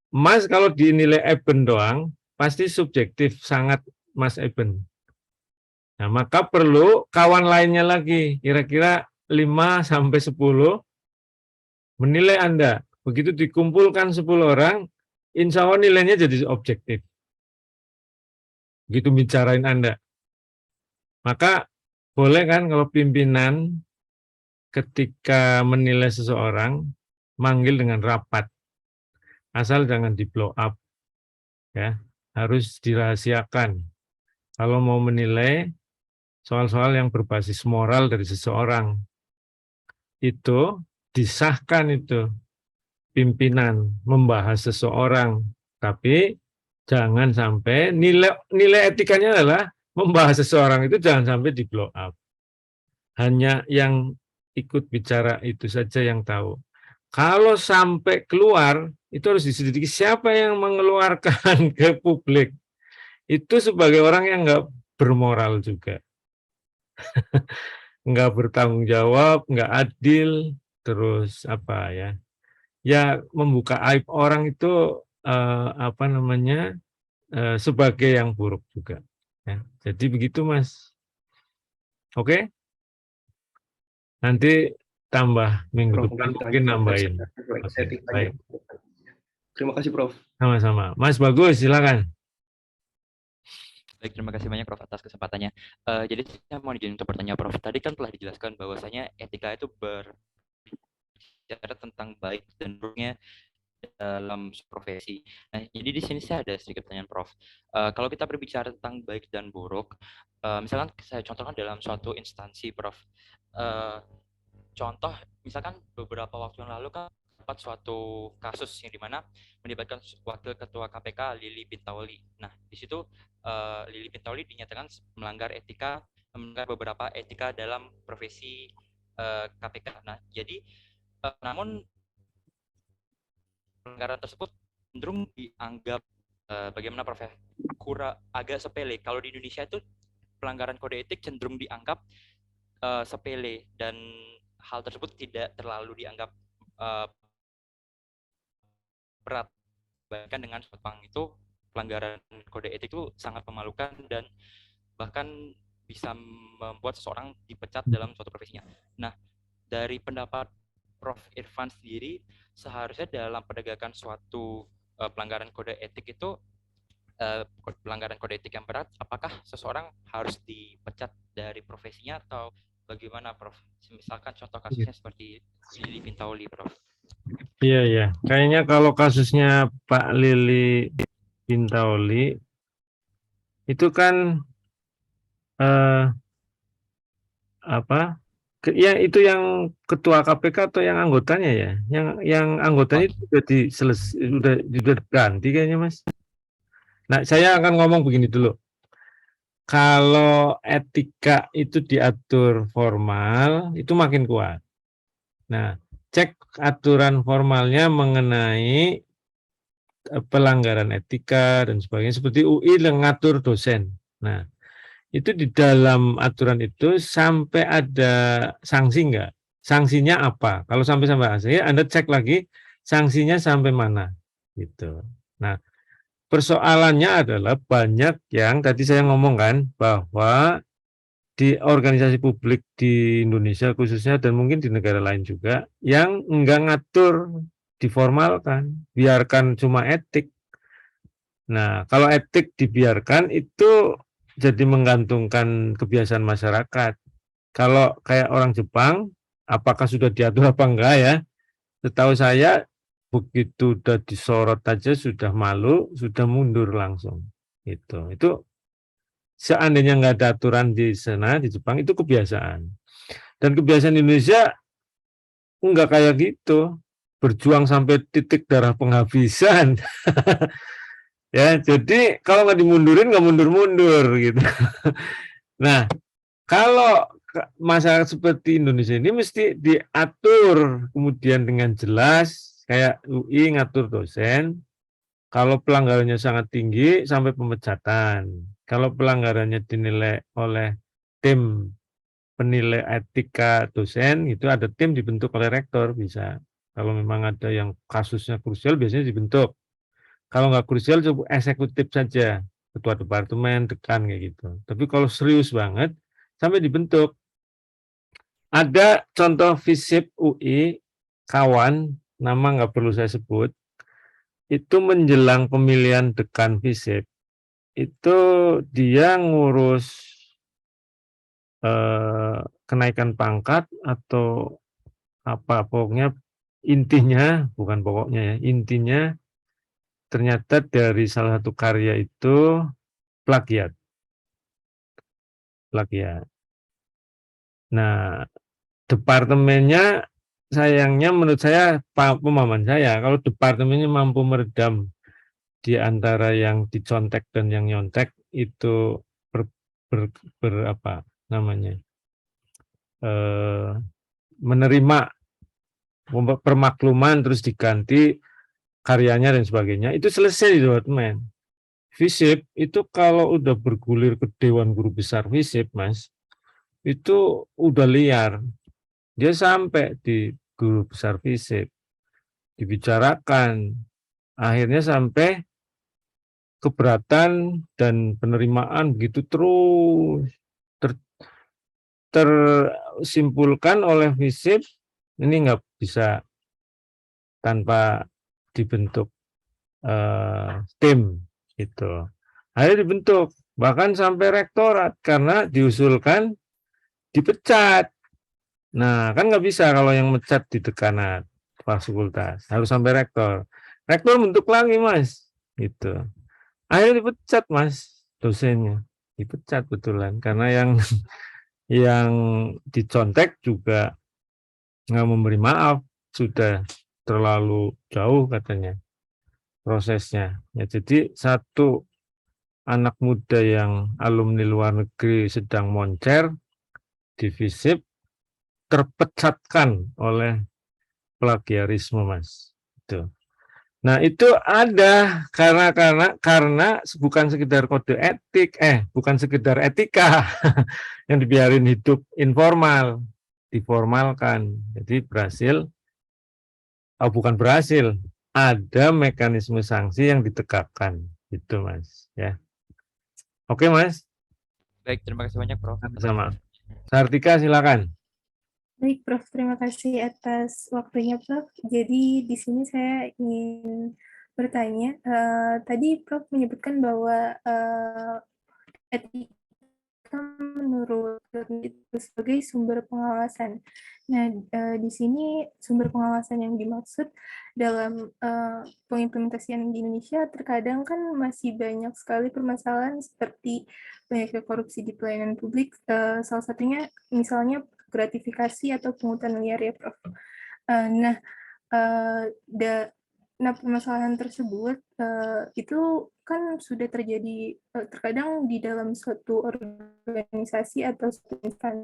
Mas kalau dinilai Eben doang, pasti subjektif sangat Mas Eben. Nah, maka perlu kawan lainnya lagi, kira-kira 5 sampai 10 menilai Anda. Begitu dikumpulkan 10 orang, insya Allah nilainya jadi objektif. Begitu bicarain Anda. Maka boleh kan kalau pimpinan ketika menilai seseorang, manggil dengan rapat. Asal jangan di blow up. Ya, harus dirahasiakan. Kalau mau menilai soal-soal yang berbasis moral dari seseorang, itu disahkan itu pimpinan membahas seseorang, tapi jangan sampai nilai etikanya adalah membahas seseorang itu jangan sampai di blow up. Hanya yang ikut bicara itu saja yang tahu. Kalau sampai keluar, itu harus diselidiki siapa yang mengeluarkan ke publik. Itu sebagai orang yang nggak bermoral juga. Nggak bertanggung jawab, nggak adil, terus apa ya? Ya membuka aib orang itu sebagai yang buruk juga. Ya. Jadi begitu, Mas. Oke? Nanti tambah minggu depan mungkin nambahin. Oke, baik. Terima kasih, Prof. Sama-sama. Mas Bagus, silakan. Baik, terima kasih banyak Prof atas kesempatannya. Jadi saya mau izin untuk bertanya Prof. Tadi kan telah dijelaskan bahwasanya etika itu berbicara tentang baik dan buruknya dalam profesi. Nah, jadi di sini saya ada sedikit pertanyaan Prof. Kalau kita berbicara tentang baik dan buruk, misalkan saya contohkan dalam suatu instansi Prof. Contoh, misalkan beberapa waktu yang lalu kan dapat suatu kasus yang dimana melibatkan wakil ketua KPK Lili Pintauli. Nah, di situ Lili Pintauli dinyatakan melanggar beberapa etika dalam profesi KPK. Nah, jadi namun pelanggaran tersebut cenderung dianggap bagaimana Prof? Agak sepele. Kalau di Indonesia itu pelanggaran kode etik cenderung dianggap sepele dan hal tersebut tidak terlalu dianggap berat. Bahkan dengan Jepang itu pelanggaran kode etik itu sangat memalukan dan bahkan bisa membuat seseorang dipecat dalam suatu profesinya. Nah, dari pendapat Prof Irfan sendiri, seharusnya dalam penegakan suatu pelanggaran kode etik itu pelanggaran kode etik yang berat, apakah seseorang harus dipecat dari profesinya atau bagaimana, Prof? Misalkan contoh kasusnya seperti Lili Pintauli, Prof. Iya. Kayaknya kalau kasusnya Pak Lili Pintauli itu kan ya itu yang ketua KPK atau yang anggotanya ya? Yang anggotanya itu sudah ganti kayaknya, Mas. Nah, saya akan ngomong begini dulu. Kalau etika itu diatur formal, itu makin kuat. Nah, cek aturan formalnya mengenai pelanggaran etika dan sebagainya. Seperti UI yang ngatur dosen. Nah, itu di dalam aturan itu sampai ada sanksi enggak? Sanksinya apa? Kalau sampai sanksi, Anda cek lagi sanksinya sampai mana. Gitu. Nah, persoalannya adalah banyak yang tadi saya ngomong kan bahwa di organisasi publik di Indonesia khususnya dan mungkin di negara lain juga yang enggak ngatur diformalkan, biarkan cuma etik. Nah, kalau etik dibiarkan itu jadi menggantungkan kebiasaan masyarakat. Kalau kayak orang Jepang, apakah sudah diatur apa enggak ya? Setahu saya begitu udah disorot aja sudah malu, sudah mundur langsung. Itu seandainya nggak ada aturan di sana di Jepang itu kebiasaan. Dan kebiasaan Indonesia enggak kayak gitu. Berjuang sampai titik darah penghabisan. Ya, jadi kalau nggak dimundurin nggak mundur-mundur gitu. Nah, kalau masyarakat seperti Indonesia ini mesti diatur kemudian dengan jelas, kayak UI ngatur dosen, kalau pelanggarannya sangat tinggi sampai pemecatan. Kalau pelanggarannya dinilai oleh tim penilai etika dosen, itu ada tim dibentuk oleh rektor bisa. Kalau memang ada yang kasusnya krusial biasanya dibentuk. Kalau nggak krusial coba eksekutif saja, ketua departemen, dekan kayak gitu. Tapi kalau serius banget sampai dibentuk. Ada contoh FISIP UI kawan, nama nggak perlu saya sebut, itu menjelang pemilihan dekan FISIP, itu dia ngurus kenaikan pangkat atau apa, pokoknya intinya, bukan pokoknya ya, intinya ternyata dari salah satu karya itu plagiat. Nah, departemennya sayangnya menurut saya, pemahaman saya, kalau departemennya mampu meredam di antara yang dicontek dan yang nyontek itu apa namanya menerima permakluman terus diganti karyanya dan sebagainya, itu selesai di departemen. FISIP itu kalau udah bergulir ke Dewan Guru Besar FISIP, Mas, itu udah liar. Dia sampai di Guru Besar FISIP, dibicarakan, akhirnya sampai keberatan dan penerimaan begitu terus tersimpulkan oleh FISIP, ini nggak bisa tanpa dibentuk tim gitu. Akhirnya dibentuk, bahkan sampai rektorat karena diusulkan dipecat. Nah, kan nggak bisa kalau yang mecat di dekanat fakultas, harus sampai rektor. Rektor bentuk lagi, Mas, gitu. Akhirnya dipecat, Mas, dosennya. Dipecat betulan karena yang dicontek juga nggak memberi maaf, sudah terlalu jauh katanya prosesnya. Ya, jadi satu anak muda yang alumni luar negeri sedang moncer di FISIP terpecatkan oleh plagiarisme, Mas. Itu. Nah, itu ada karena bukan sekedar kode etik, bukan sekedar etika yang dibiarin hidup informal, diformalkan. Jadi bukan berhasil, ada mekanisme sanksi yang ditegakkan, gitu, Mas. Ya, oke, Mas. Baik, terima kasih banyak, Prof. Sama. Sartika, silakan. Baik, Prof. Terima kasih atas waktunya, Prof. Jadi di sini saya ingin bertanya. Tadi Prof menyebutkan bahwa etika menurut itu sebagai sumber pengawasan. Nah, di sini sumber pengawasan yang dimaksud dalam pengimplementasian di Indonesia terkadang kan masih banyak sekali permasalahan seperti banyaknya korupsi di pelayanan publik. Salah satunya misalnya gratifikasi atau pungutan liar ya, Prof. Nah, permasalahan tersebut itu kan sudah terjadi terkadang di dalam suatu organisasi atau suatu instansi,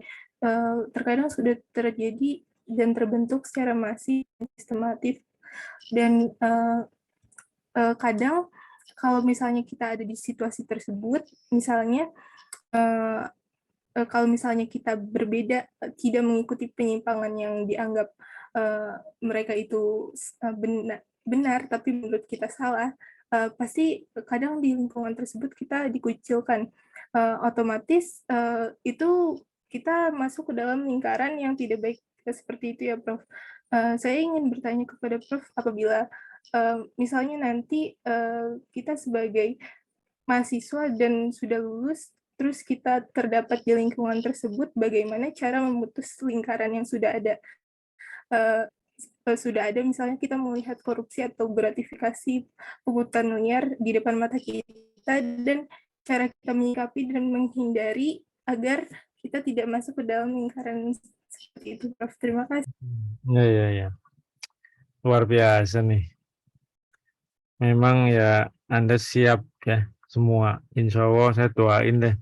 terkadang sudah terjadi dan terbentuk secara masif, sistematif, dan kadang kalau misalnya kita ada di situasi tersebut, misalnya kalau misalnya kita berbeda, tidak mengikuti penyimpangan yang dianggap mereka itu benar, tapi menurut kita salah, pasti kadang di lingkungan tersebut kita dikucilkan. Otomatis itu kita masuk ke dalam lingkaran yang tidak baik seperti itu ya, Prof. Saya ingin bertanya kepada Prof, apabila misalnya nanti kita sebagai mahasiswa dan sudah lulus, terus kita terdapat di lingkungan tersebut, bagaimana cara memutus lingkaran yang sudah ada? Sudah ada misalnya kita melihat korupsi atau gratifikasi pungutan liar di depan mata kita, dan cara kita menyikapi dan menghindari agar kita tidak masuk ke dalam lingkaran seperti itu, Prof. Terima kasih. Ya. Luar biasa nih. Memang ya Anda siap ya semua. Insya Allah saya doain deh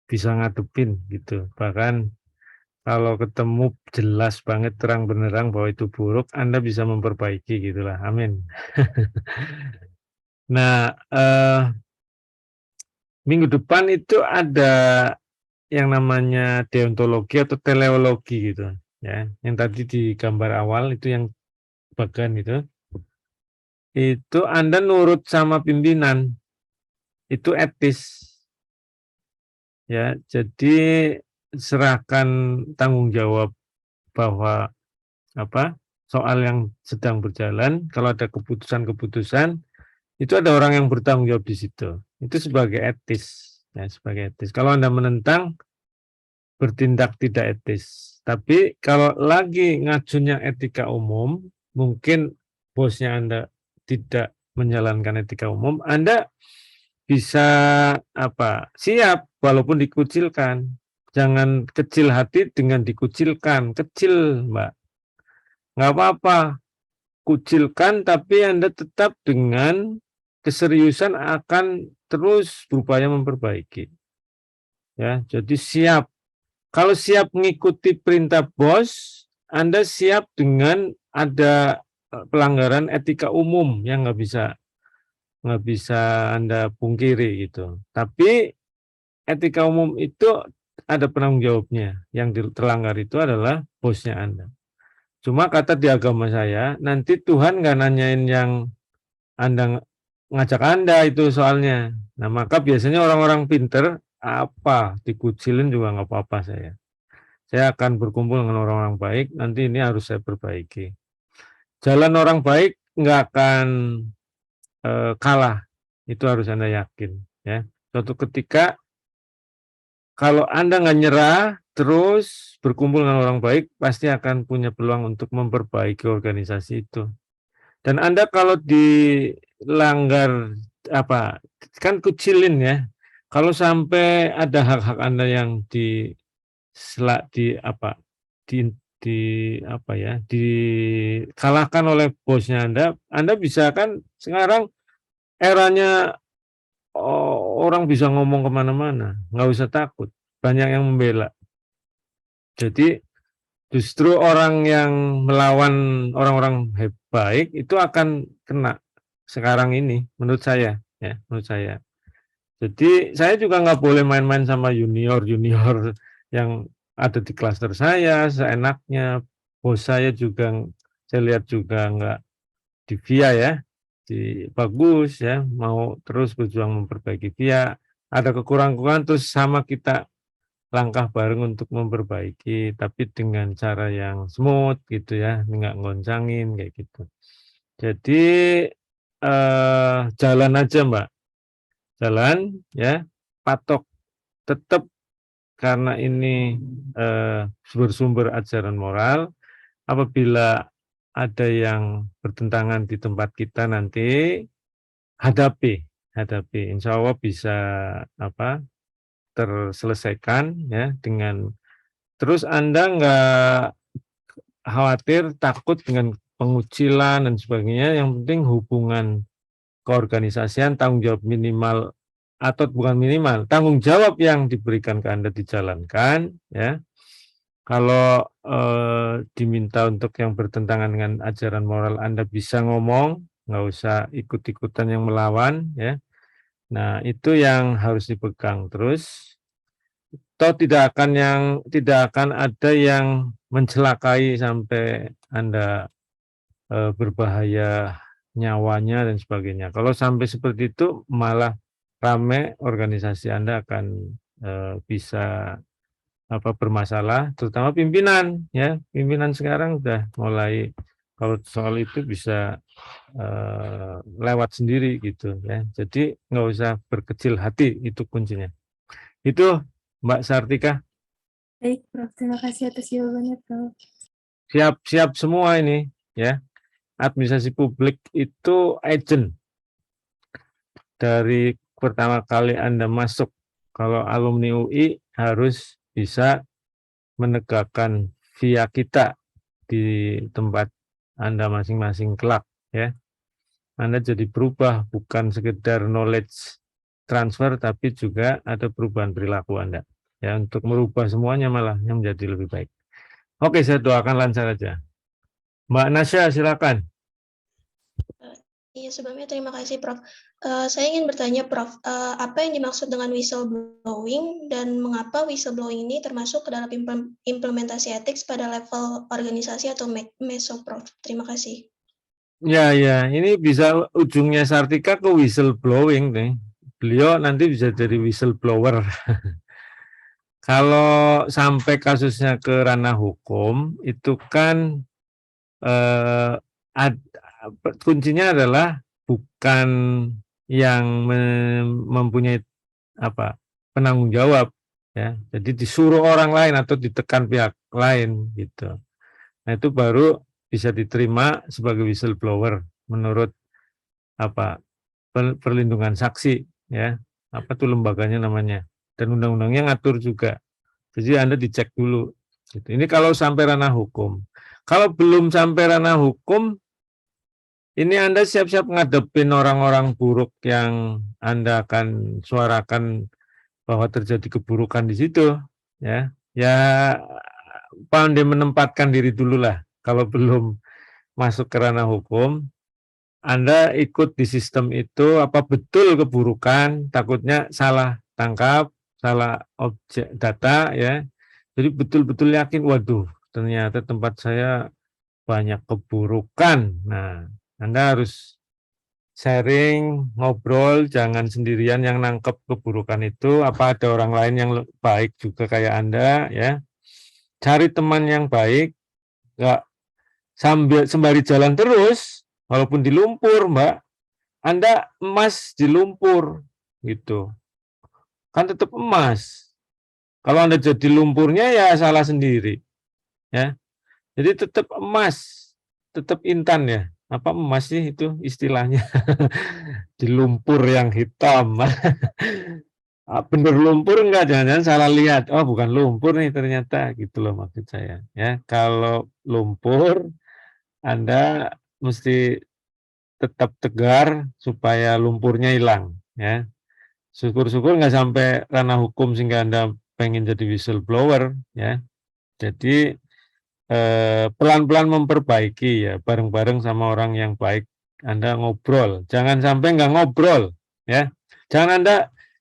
bisa ngadepin gitu. Bahkan kalau ketemu jelas banget terang benerang bahwa itu buruk, Anda bisa memperbaiki gitulah. Amin. Nah, minggu depan itu ada yang namanya deontologi atau teleologi gitu ya. Yang tadi di gambar awal itu yang bagan itu Anda nurut sama pimpinan, itu etis. Ya, jadi serahkan tanggung jawab bahwa soal yang sedang berjalan, kalau ada keputusan-keputusan, itu ada orang yang bertanggung jawab di situ. Itu sebagai etis, ya, sebagai etis. Kalau Anda menentang, bertindak tidak etis. Tapi kalau lagi ngajunya etika umum, mungkin bosnya Anda tidak menjalankan etika umum, Anda bisa siap walaupun dikucilkan. Jangan kecil hati dengan dikucilkan. Kecil, Mbak. Nggak apa-apa. Kucilkan, tapi Anda tetap dengan keseriusan akan terus berupaya memperbaiki. Ya, jadi siap. Kalau siap mengikuti perintah bos, Anda siap dengan ada pelanggaran etika umum yang nggak bisa Anda pungkiri gitu. Tapi etika umum itu ada penanggung jawabnya. Yang terlanggar itu adalah bosnya Anda. Cuma kata di agama saya, nanti Tuhan nggak nanyain yang Anda ngajak Anda itu soalnya. Nah, maka biasanya orang-orang pinter dikucilin juga nggak apa-apa saya. Saya akan berkumpul dengan orang-orang baik, nanti ini harus saya perbaiki. Jalan orang baik nggak akan kalah, itu harus Anda yakin. Ya. Suatu ketika kalau Anda nggak nyerah, terus berkumpul dengan orang baik, pasti akan punya peluang untuk memperbaiki organisasi itu. Dan Anda kalau dilanggar kan kucilin ya. Kalau sampai ada hak-hak Anda yang dikalahkan oleh bosnya Anda bisa kan sekarang eranya orang bisa ngomong kemana-mana, nggak usah takut, banyak yang membela. Jadi justru orang yang melawan orang-orang baik itu akan kena sekarang ini, menurut saya, ya, menurut saya. Jadi saya juga nggak boleh main-main sama junior-junior yang ada di klaster saya, seenaknya. Bos saya juga, saya lihat juga nggak di VIA ya, bagus ya, mau terus berjuang memperbaiki VIA. Ada kekurangan terus sama kita langkah bareng untuk memperbaiki, tapi dengan cara yang smooth gitu ya, nggak ngoncangin kayak gitu. Jadi jalan aja Mbak, jalan ya, patok tetap karena ini bersumber ajaran moral. Apabila ada yang bertentangan di tempat kita nanti hadapi, insya Allah bisa terselesaikan ya dengan terus Anda nggak khawatir takut dengan pengucilan dan sebagainya. Yang penting hubungan keorganisasian, tanggung jawab minimal atau bukan minimal, tanggung jawab yang diberikan ke Anda dijalankan ya. Kalau diminta untuk yang bertentangan dengan ajaran moral Anda bisa ngomong, nggak usah ikut-ikutan yang melawan ya. Nah, itu yang harus dipegang terus. Toh tidak akan ada yang mencelakai sampai Anda berbahaya nyawanya dan sebagainya. Kalau sampai seperti itu malah rame, organisasi Anda akan bisa bermasalah, terutama pimpinan ya. Pimpinan sekarang udah mulai kalau soal itu bisa lewat sendiri gitu ya. Jadi nggak usah berkecil hati, itu kuncinya. Itu Mbak Sartika. Baik, Prof. Terima kasih atas jawabannya, Prof. Siap semua ini ya. Administrasi publik itu agent dari pertama kali Anda masuk. Kalau alumni UI harus bisa menegakkan via kita di tempat Anda masing-masing kelak ya. Anda jadi berubah, bukan sekedar knowledge transfer, tapi juga ada perubahan perilaku Anda ya, untuk merubah semuanya malah yang menjadi lebih baik. Oke, saya doakan lancar aja. Mbak Nasya, silakan. Iya, sebelumnya terima kasih, Prof. Saya ingin bertanya, Prof, apa yang dimaksud dengan whistleblowing dan mengapa whistleblowing ini termasuk ke dalam implementasi etik pada level organisasi atau meso, Prof? Terima kasih. Ya, ini bisa ujungnya Sartika ke whistleblowing nih. Beliau nanti bisa jadi whistleblower. Kalau sampai kasusnya ke ranah hukum, itu kan kuncinya adalah bukan yang mempunyai penanggung jawab ya. Jadi disuruh orang lain atau ditekan pihak lain gitu. Nah, itu baru bisa diterima sebagai whistleblower menurut perlindungan saksi ya. Apa tuh lembaganya namanya? Dan undang-undangnya ngatur juga. Jadi Anda dicek dulu gitu. Ini kalau sampai ranah hukum. Kalau belum sampai ranah hukum, ini Anda siap-siap ngadepin orang-orang buruk yang Anda akan suarakan bahwa terjadi keburukan di situ ya. Ya pandai menempatkan diri dulu lah. Kalau belum masuk ke ranah hukum, Anda ikut di sistem itu, apa betul keburukan, takutnya salah tangkap, salah objek data ya. Jadi betul-betul yakin, waduh ternyata tempat saya banyak keburukan. Nah, Anda harus sharing, ngobrol, jangan sendirian yang nangkep keburukan itu, apa ada orang lain yang baik juga kayak Anda ya. Cari teman yang baik, nggak sembari jalan terus, walaupun di lumpur, Mbak, Anda emas di lumpur, gitu. Kan tetap emas. Kalau Anda jadi lumpurnya ya salah sendiri. Ya. Jadi tetap emas, tetap intan ya. Apa emas sih itu istilahnya? Di lumpur yang hitam. Bener lumpur enggak? Jangan-jangan salah lihat. Oh, bukan lumpur nih ternyata, gitu loh maksud saya. Ya, kalau lumpur Anda mesti tetap tegar supaya lumpurnya hilang ya. Syukur-syukur nggak sampai ranah hukum sehingga Anda pengen jadi whistleblower ya. Jadi pelan-pelan memperbaiki ya, bareng-bareng sama orang yang baik. Anda ngobrol, jangan sampai nggak ngobrol ya. Jangan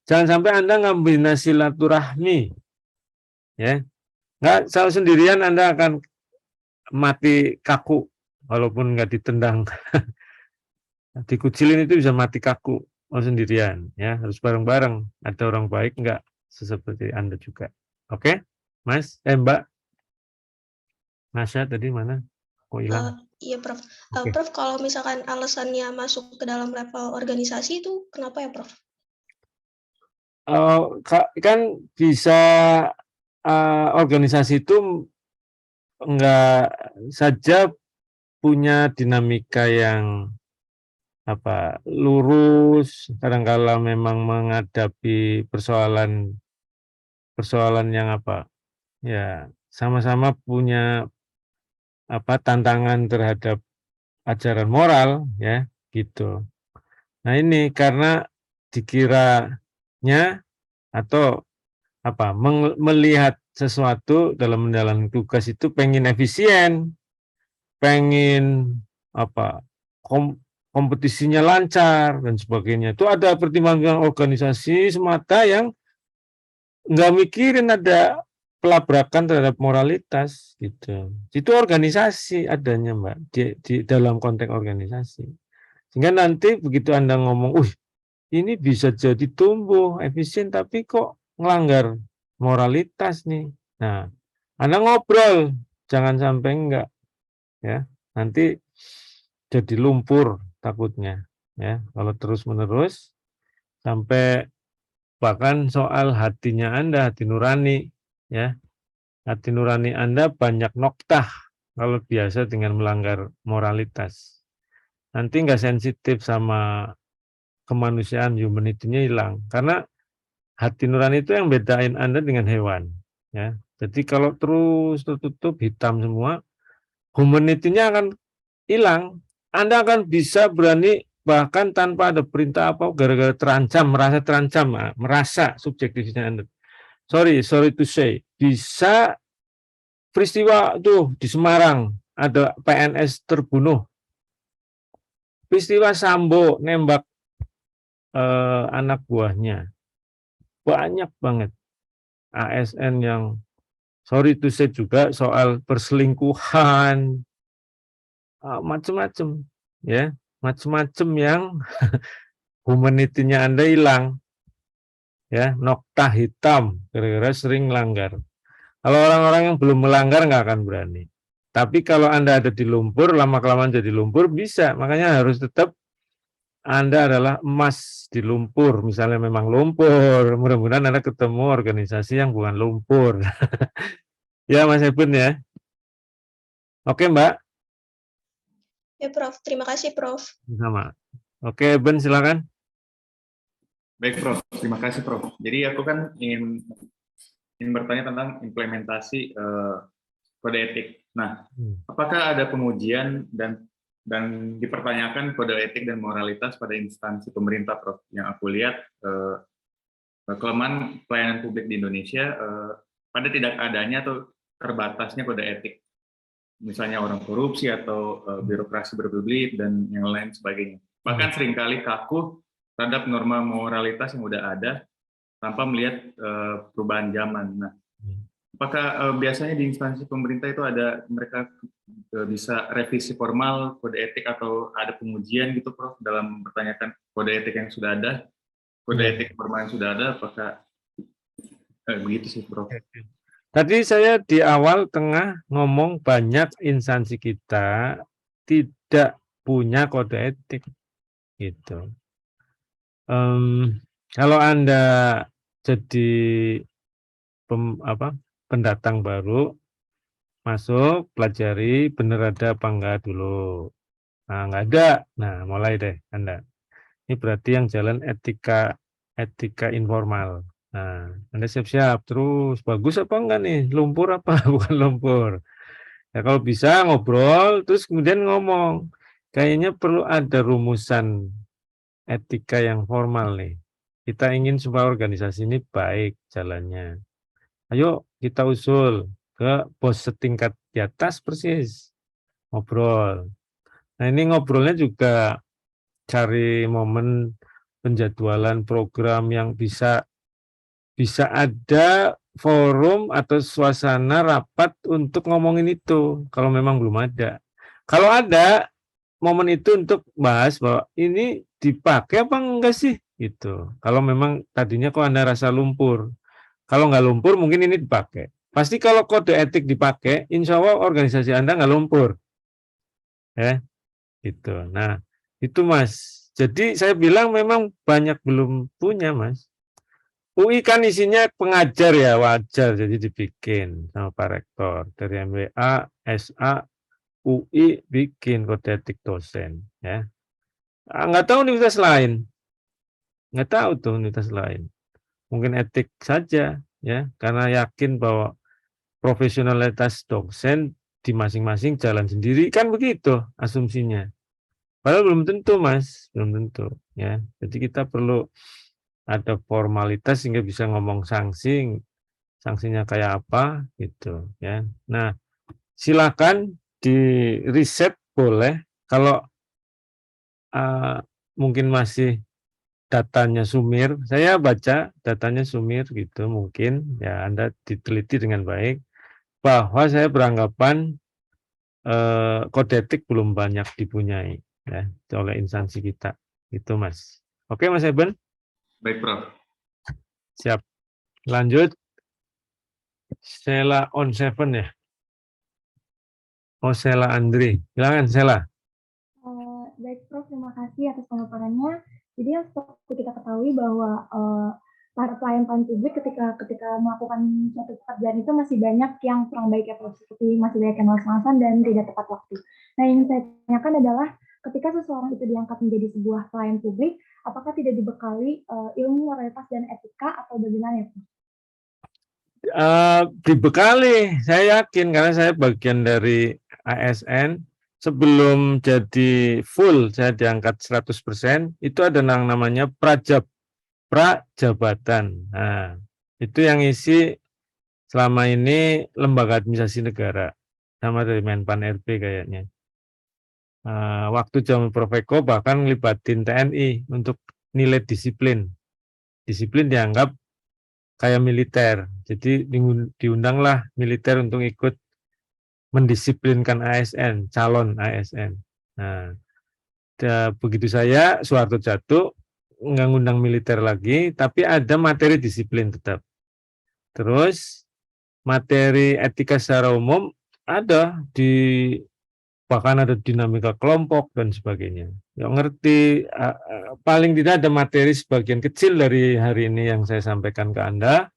sampai Anda ngambil silaturahmi ya. Nggak sendirian Anda akan mati kaku walaupun nggak ditendang. Dikucilin itu bisa mati kaku sendirian ya, harus bareng-bareng. Ada orang baik enggak seperti Anda juga. Oke? Mas, Mbak Nasya tadi mana? Kok hilang? Iya, Prof. Oke. Prof, kalau misalkan alasannya masuk ke dalam level organisasi itu kenapa ya, Prof? Kan bisa organisasi itu enggak saja punya dinamika yang lurus, kadang-kala memang menghadapi persoalan yang ya sama-sama punya tantangan terhadap ajaran moral ya gitu. Nah, ini karena dikiranya atau melihat sesuatu dalam menjalankan tugas itu pengen efisien, pengen kompetisinya lancar dan sebagainya. Itu ada pertimbangan organisasi semata yang nggak mikirin ada pelabrakan terhadap moralitas gitu. Itu organisasi adanya, Mbak, di dalam konteks organisasi. Sehingga nanti begitu Anda ngomong, ini bisa jadi tumbuh efisien tapi kok ngelanggar moralitas nih. Nah, Anda ngobrol, jangan sampai enggak ya. Nanti jadi lumpur takutnya ya. Kalau terus-menerus sampai bahkan soal hatinya Anda, hati nurani ya. Hati nurani Anda banyak noktah kalau biasa dengan melanggar moralitas. Nanti enggak sensitif sama kemanusiaan, humanity-nya hilang. Karena hati nurani itu yang bedain Anda dengan hewan. Ya. Jadi kalau terus tertutup hitam semua, humanity-nya akan hilang. Anda akan bisa berani bahkan tanpa ada perintah apa, gara-gara terancam, merasa subjektifnya Anda. Sorry to say, bisa peristiwa tuh di Semarang, ada PNS terbunuh. Peristiwa Sambo nembak anak buahnya. Banyak banget ASN yang sorry to say juga soal perselingkuhan, macam-macam ya, macam-macam yang humanity-nya Anda hilang ya, nokta hitam gara-gara sering melanggar. Kalau orang-orang yang belum melanggar nggak akan berani. Tapi kalau Anda ada di lumpur, lama-kelamaan jadi lumpur bisa. Makanya harus tetap Anda adalah emas di lumpur. Misalnya memang lumpur, mudah-mudahan Anda ketemu organisasi yang bukan lumpur. Ya Mas Ebun ya. Oke Mbak. Ya, Prof. Terima kasih, Prof. Sama. Oke, Ben silakan. Baik, Prof. Terima kasih, Prof. Jadi aku kan ingin bertanya tentang implementasi kode etik. Nah, apakah ada pengujian dan dipertanyakan kode etik dan moralitas pada instansi pemerintah, Prof? Yang aku lihat kelemahan pelayanan publik di Indonesia pada tidak adanya atau terbatasnya kode etik. Misalnya orang korupsi atau birokrasi berbelit dan yang lain sebagainya. Bahkan seringkali kaku terhadap norma moralitas yang sudah ada tanpa melihat perubahan zaman. Nah, apakah biasanya di instansi pemerintah itu ada mereka bisa revisi formal kode etik atau ada pengujian gitu, Prof, dalam mempertanyakan kode etik yang sudah ada, kode etik formal yang sudah ada, apakah begitu sih, Prof? Tadi saya di awal tengah ngomong banyak instansi kita tidak punya kode etik gitu. Kalau Anda jadi pendatang baru, masuk, pelajari, benar ada apa enggak dulu. Nah, enggak ada. Nah, mulai deh Anda. Ini berarti yang jalan etika informal. Nah, Anda siap-siap terus. Bagus apa enggak nih? Lumpur apa? Bukan lumpur. Ya, kalau bisa ngobrol, terus kemudian ngomong. Kayaknya perlu ada rumusan etika yang formal nih. Kita ingin supaya organisasi ini baik jalannya. Ayo kita usul ke bos setingkat di atas persis. Ngobrol. Nah, ini ngobrolnya juga cari momen penjadwalan program yang bisa ada forum atau suasana rapat untuk ngomongin itu kalau memang belum ada. Kalau ada momen itu untuk bahas bahwa ini dipakai apa enggak sih gitu. Kalau memang tadinya kok Anda rasa lumpur. Kalau nggak lumpur mungkin ini dipakai. Pasti kalau kode etik dipakai, insya Allah organisasi Anda nggak lumpur. Ya, gitu. Nah, itu Mas. Jadi saya bilang memang banyak belum punya, Mas. UI kan isinya pengajar ya, wajar. Jadi dibikin sama Pak Rektor. Dari MWA, SA, UI bikin kode etik dosen. Ya. Nggak tahu universitas lain. Nggak tahu tuh universitas lain. Mungkin etik saja, ya, karena yakin bahwa profesionalitas dosen di masing-masing jalan sendiri, kan begitu asumsinya. Padahal belum tentu, Mas, belum tentu, ya. Jadi kita perlu ada formalitas sehingga bisa ngomong sanksinya kayak apa, gitu, ya. Nah, silakan di riset boleh. Kalau mungkin masih datanya sumir, saya baca datanya sumir gitu, mungkin ya Anda diteliti dengan baik. Bahwa saya beranggapan kode etik belum banyak dipunyai. ya oleh instansi kita. Itu Mas. Oke Mas Eben, Baik, Prof. siap. Lanjut. Sheila on seven ya. Oh Sheila Andri. Silakan Sheila. Baik Prof, terima kasih atas pemaparannya. Jadi yang seperti kita ketahui bahwa para pelayan publik ketika melakukan suatu pekerjaan itu masih banyak yang kurang baik ya Prof, seperti masih banyak yang malas-malasan dan tidak tepat waktu. Nah yang saya tanyakan adalah ketika seseorang itu diangkat menjadi sebuah pelayan publik, apakah tidak dibekali ilmu moralitas dan etika atau bagaimana ya Prof? Dibekali, saya yakin karena saya bagian dari ASN. Sebelum jadi full, saya diangkat 100%, itu ada yang namanya prajabatan. Nah, itu yang isi selama ini lembaga administrasi negara, sama dari Menpan RB kayaknya. Waktu zaman Prof Eko bahkan ngelibatin TNI untuk nilai disiplin. Disiplin dianggap kayak militer, jadi diundanglah militer untuk ikut mendisiplinkan ASN, calon ASN. Nah, begitu saya Soeharto jatuh, nggak ngundang militer lagi, tapi ada materi disiplin tetap. Terus materi etika secara umum ada bahkan ada dinamika kelompok dan sebagainya. Yang ngerti, paling tidak ada materi sebagian kecil dari hari ini yang saya sampaikan ke Anda,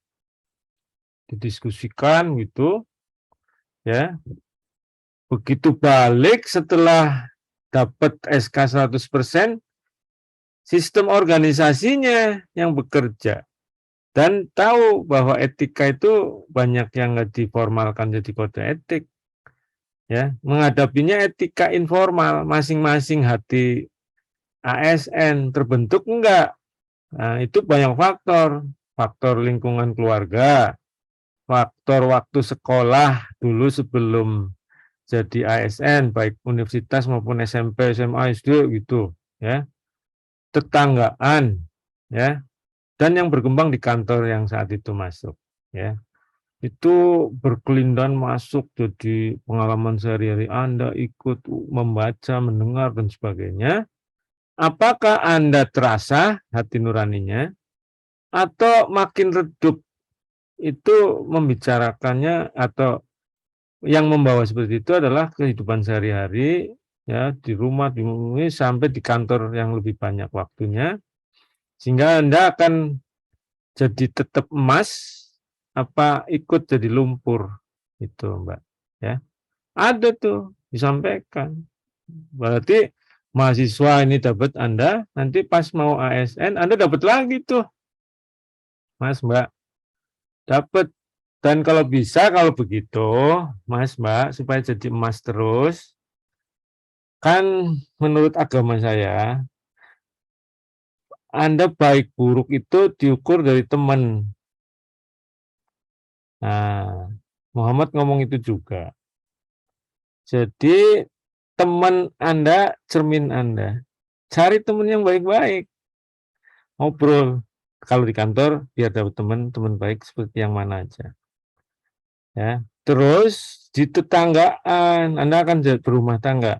didiskusikan gitu, ya. Begitu balik setelah dapat SK 100%, sistem organisasinya yang bekerja. Dan tahu bahwa etika itu banyak yang nggak diformalkan jadi kode etik. Ya, menghadapinya etika informal, masing-masing hati ASN terbentuk enggak. Nah, itu banyak faktor. Faktor lingkungan keluarga, faktor waktu sekolah dulu sebelum jadi ASN, baik universitas maupun SMP, SMA, SD gitu, ya. Tetanggaan, ya. Dan yang berkembang di kantor yang saat itu masuk, ya. Itu berkelindan masuk jadi pengalaman sehari-hari Anda ikut membaca, mendengar dan sebagainya. Apakah Anda terasa hati nuraninya atau makin redup itu membicarakannya atau yang membawa seperti itu adalah kehidupan sehari-hari ya di rumah sampai di kantor yang lebih banyak waktunya sehingga Anda akan jadi tetap emas apa ikut jadi lumpur itu Mbak ya. Ada tuh disampaikan. Berarti mahasiswa ini dapat Anda nanti pas mau ASN Anda dapat lagi tuh. Mas Mbak dapat. Dan kalau bisa, kalau begitu, Mas, Mbak, supaya jadi emas terus, kan menurut agama saya, Anda baik buruk itu diukur dari teman. Nah, Muhammad ngomong itu juga. Jadi, teman Anda, cermin Anda. Cari teman yang baik-baik. Ngobrol. Kalau di kantor, biar dapat teman baik seperti yang mana aja. Ya, terus di tetanggaan Anda akan berumah tangga.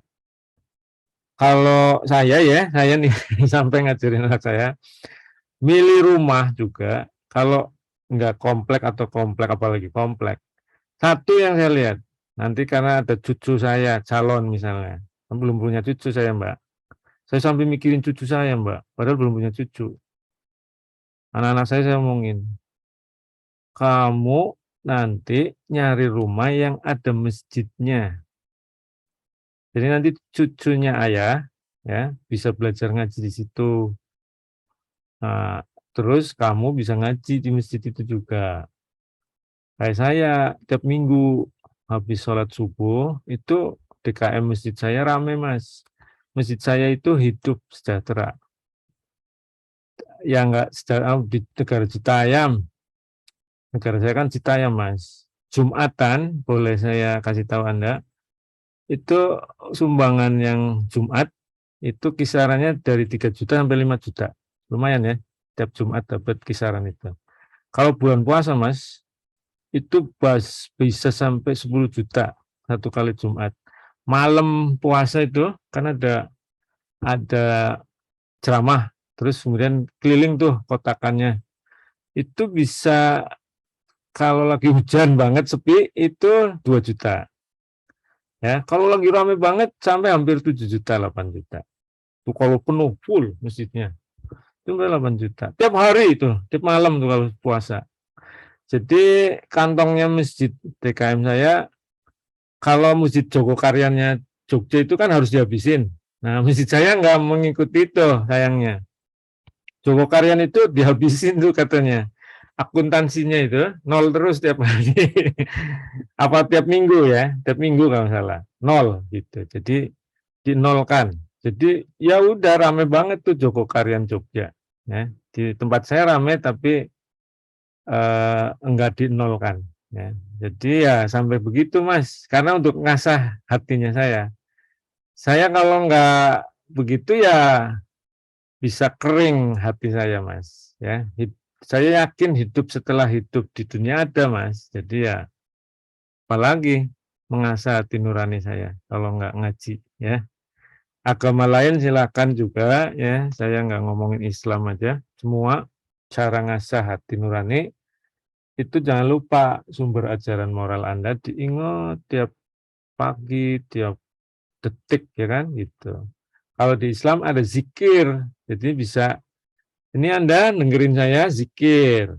Kalau saya ya, saya nih sampai ngajarin anak saya, milih rumah juga kalau enggak komplek atau komplek apalagi komplek. Satu yang saya lihat, nanti karena ada cucu saya calon misalnya, belum punya cucu saya Mbak. Saya sampai mikirin cucu saya Mbak, padahal belum punya cucu. Anak-anak saya omongin, kamu nanti nyari rumah yang ada masjidnya. Jadi nanti cucunya ayah ya bisa belajar ngaji di situ. Nah, terus kamu bisa ngaji di masjid itu juga. Kayak saya tiap minggu habis sholat subuh itu DKM masjid saya rame Mas. Masjid saya itu hidup sejahtera. Ya enggak sejahtera di negara Citayam. Negara saya kan Citayam Mas. Jumatan boleh saya kasih tahu Anda. Itu sumbangan yang Jumat itu kisarannya dari 3 juta sampai 5 juta. Lumayan ya, tiap Jumat dapat kisaran itu. Kalau bulan puasa Mas, itu bisa sampai 10 juta satu kali Jumat. Malam puasa itu kan ada ada ceramah, terus kemudian keliling tuh kotakannya. Itu bisa kalau lagi hujan banget sepi itu 2 juta. Ya, kalau lagi rame banget sampai hampir 7 juta, 8 juta. Itu kalau penuh full masjidnya. Itu 8 juta. Tiap hari itu, tiap malam tuh kalau puasa. Jadi kantongnya masjid DKM saya, kalau masjid Jogokaryanya Jogja itu kan harus dihabisin. Nah, masjid saya nggak mengikuti itu sayangnya. Jogokaryan itu dihabisin tuh katanya. Akuntansinya itu 0 terus tiap hari. Apa tiap minggu ya? Tiap minggu kalau salah. 0 gitu. Jadi dinolkan. Jadi ya udah rame banget tuh Jogokaryan Jogja. Ya. Di tempat saya rame tapi enggak dinolkan. Ya. Jadi ya sampai begitu Mas. Karena untuk ngasah hatinya saya. Saya kalau enggak begitu ya bisa kering hati saya Mas. Ya. Saya yakin hidup setelah hidup di dunia ada Mas. Jadi ya apalagi mengasah hati nurani saya kalau enggak ngaji ya. Agama lain silakan juga ya. Saya enggak ngomongin Islam aja. Semua cara ngasah hati nurani itu jangan lupa sumber ajaran moral Anda diingat tiap pagi, tiap detik ya kan gitu. Kalau di Islam ada zikir. Jadi bisa ini Anda dengerin saya zikir.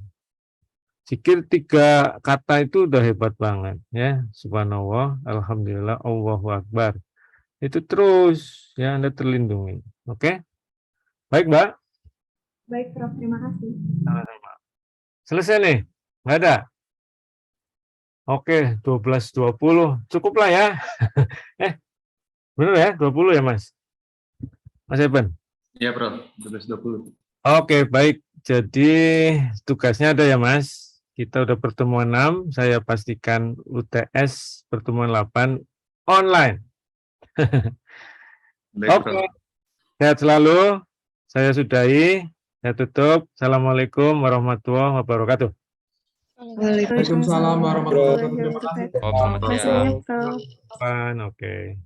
Zikir 3 kata itu udah hebat banget ya. Subhanallah, alhamdulillah, Allahu Akbar. Itu terus ya Anda terlindungi. Oke? Baik, Mbak. Baik, Prof. Terima kasih. Sama-sama. Selesai nih? Nggak ada? Oke, 12.20. Cukup lah ya. Bener ya? 20 ya, Mas? Mas Eben? Iya, Prof. 12.20. Oke, baik. Jadi tugasnya ada ya, Mas. Kita udah pertemuan 6. Saya pastikan UTS pertemuan 8 online. Baik, Oke. Prof. Sehat selalu. Saya sudahi. Saya tutup. Assalamualaikum warahmatullahi wabarakatuh. Waalaikumsalam warahmatullahi wabarakatuh. Terima kasih. Selamat Terima kasih siang. banyak, Prof. Oke.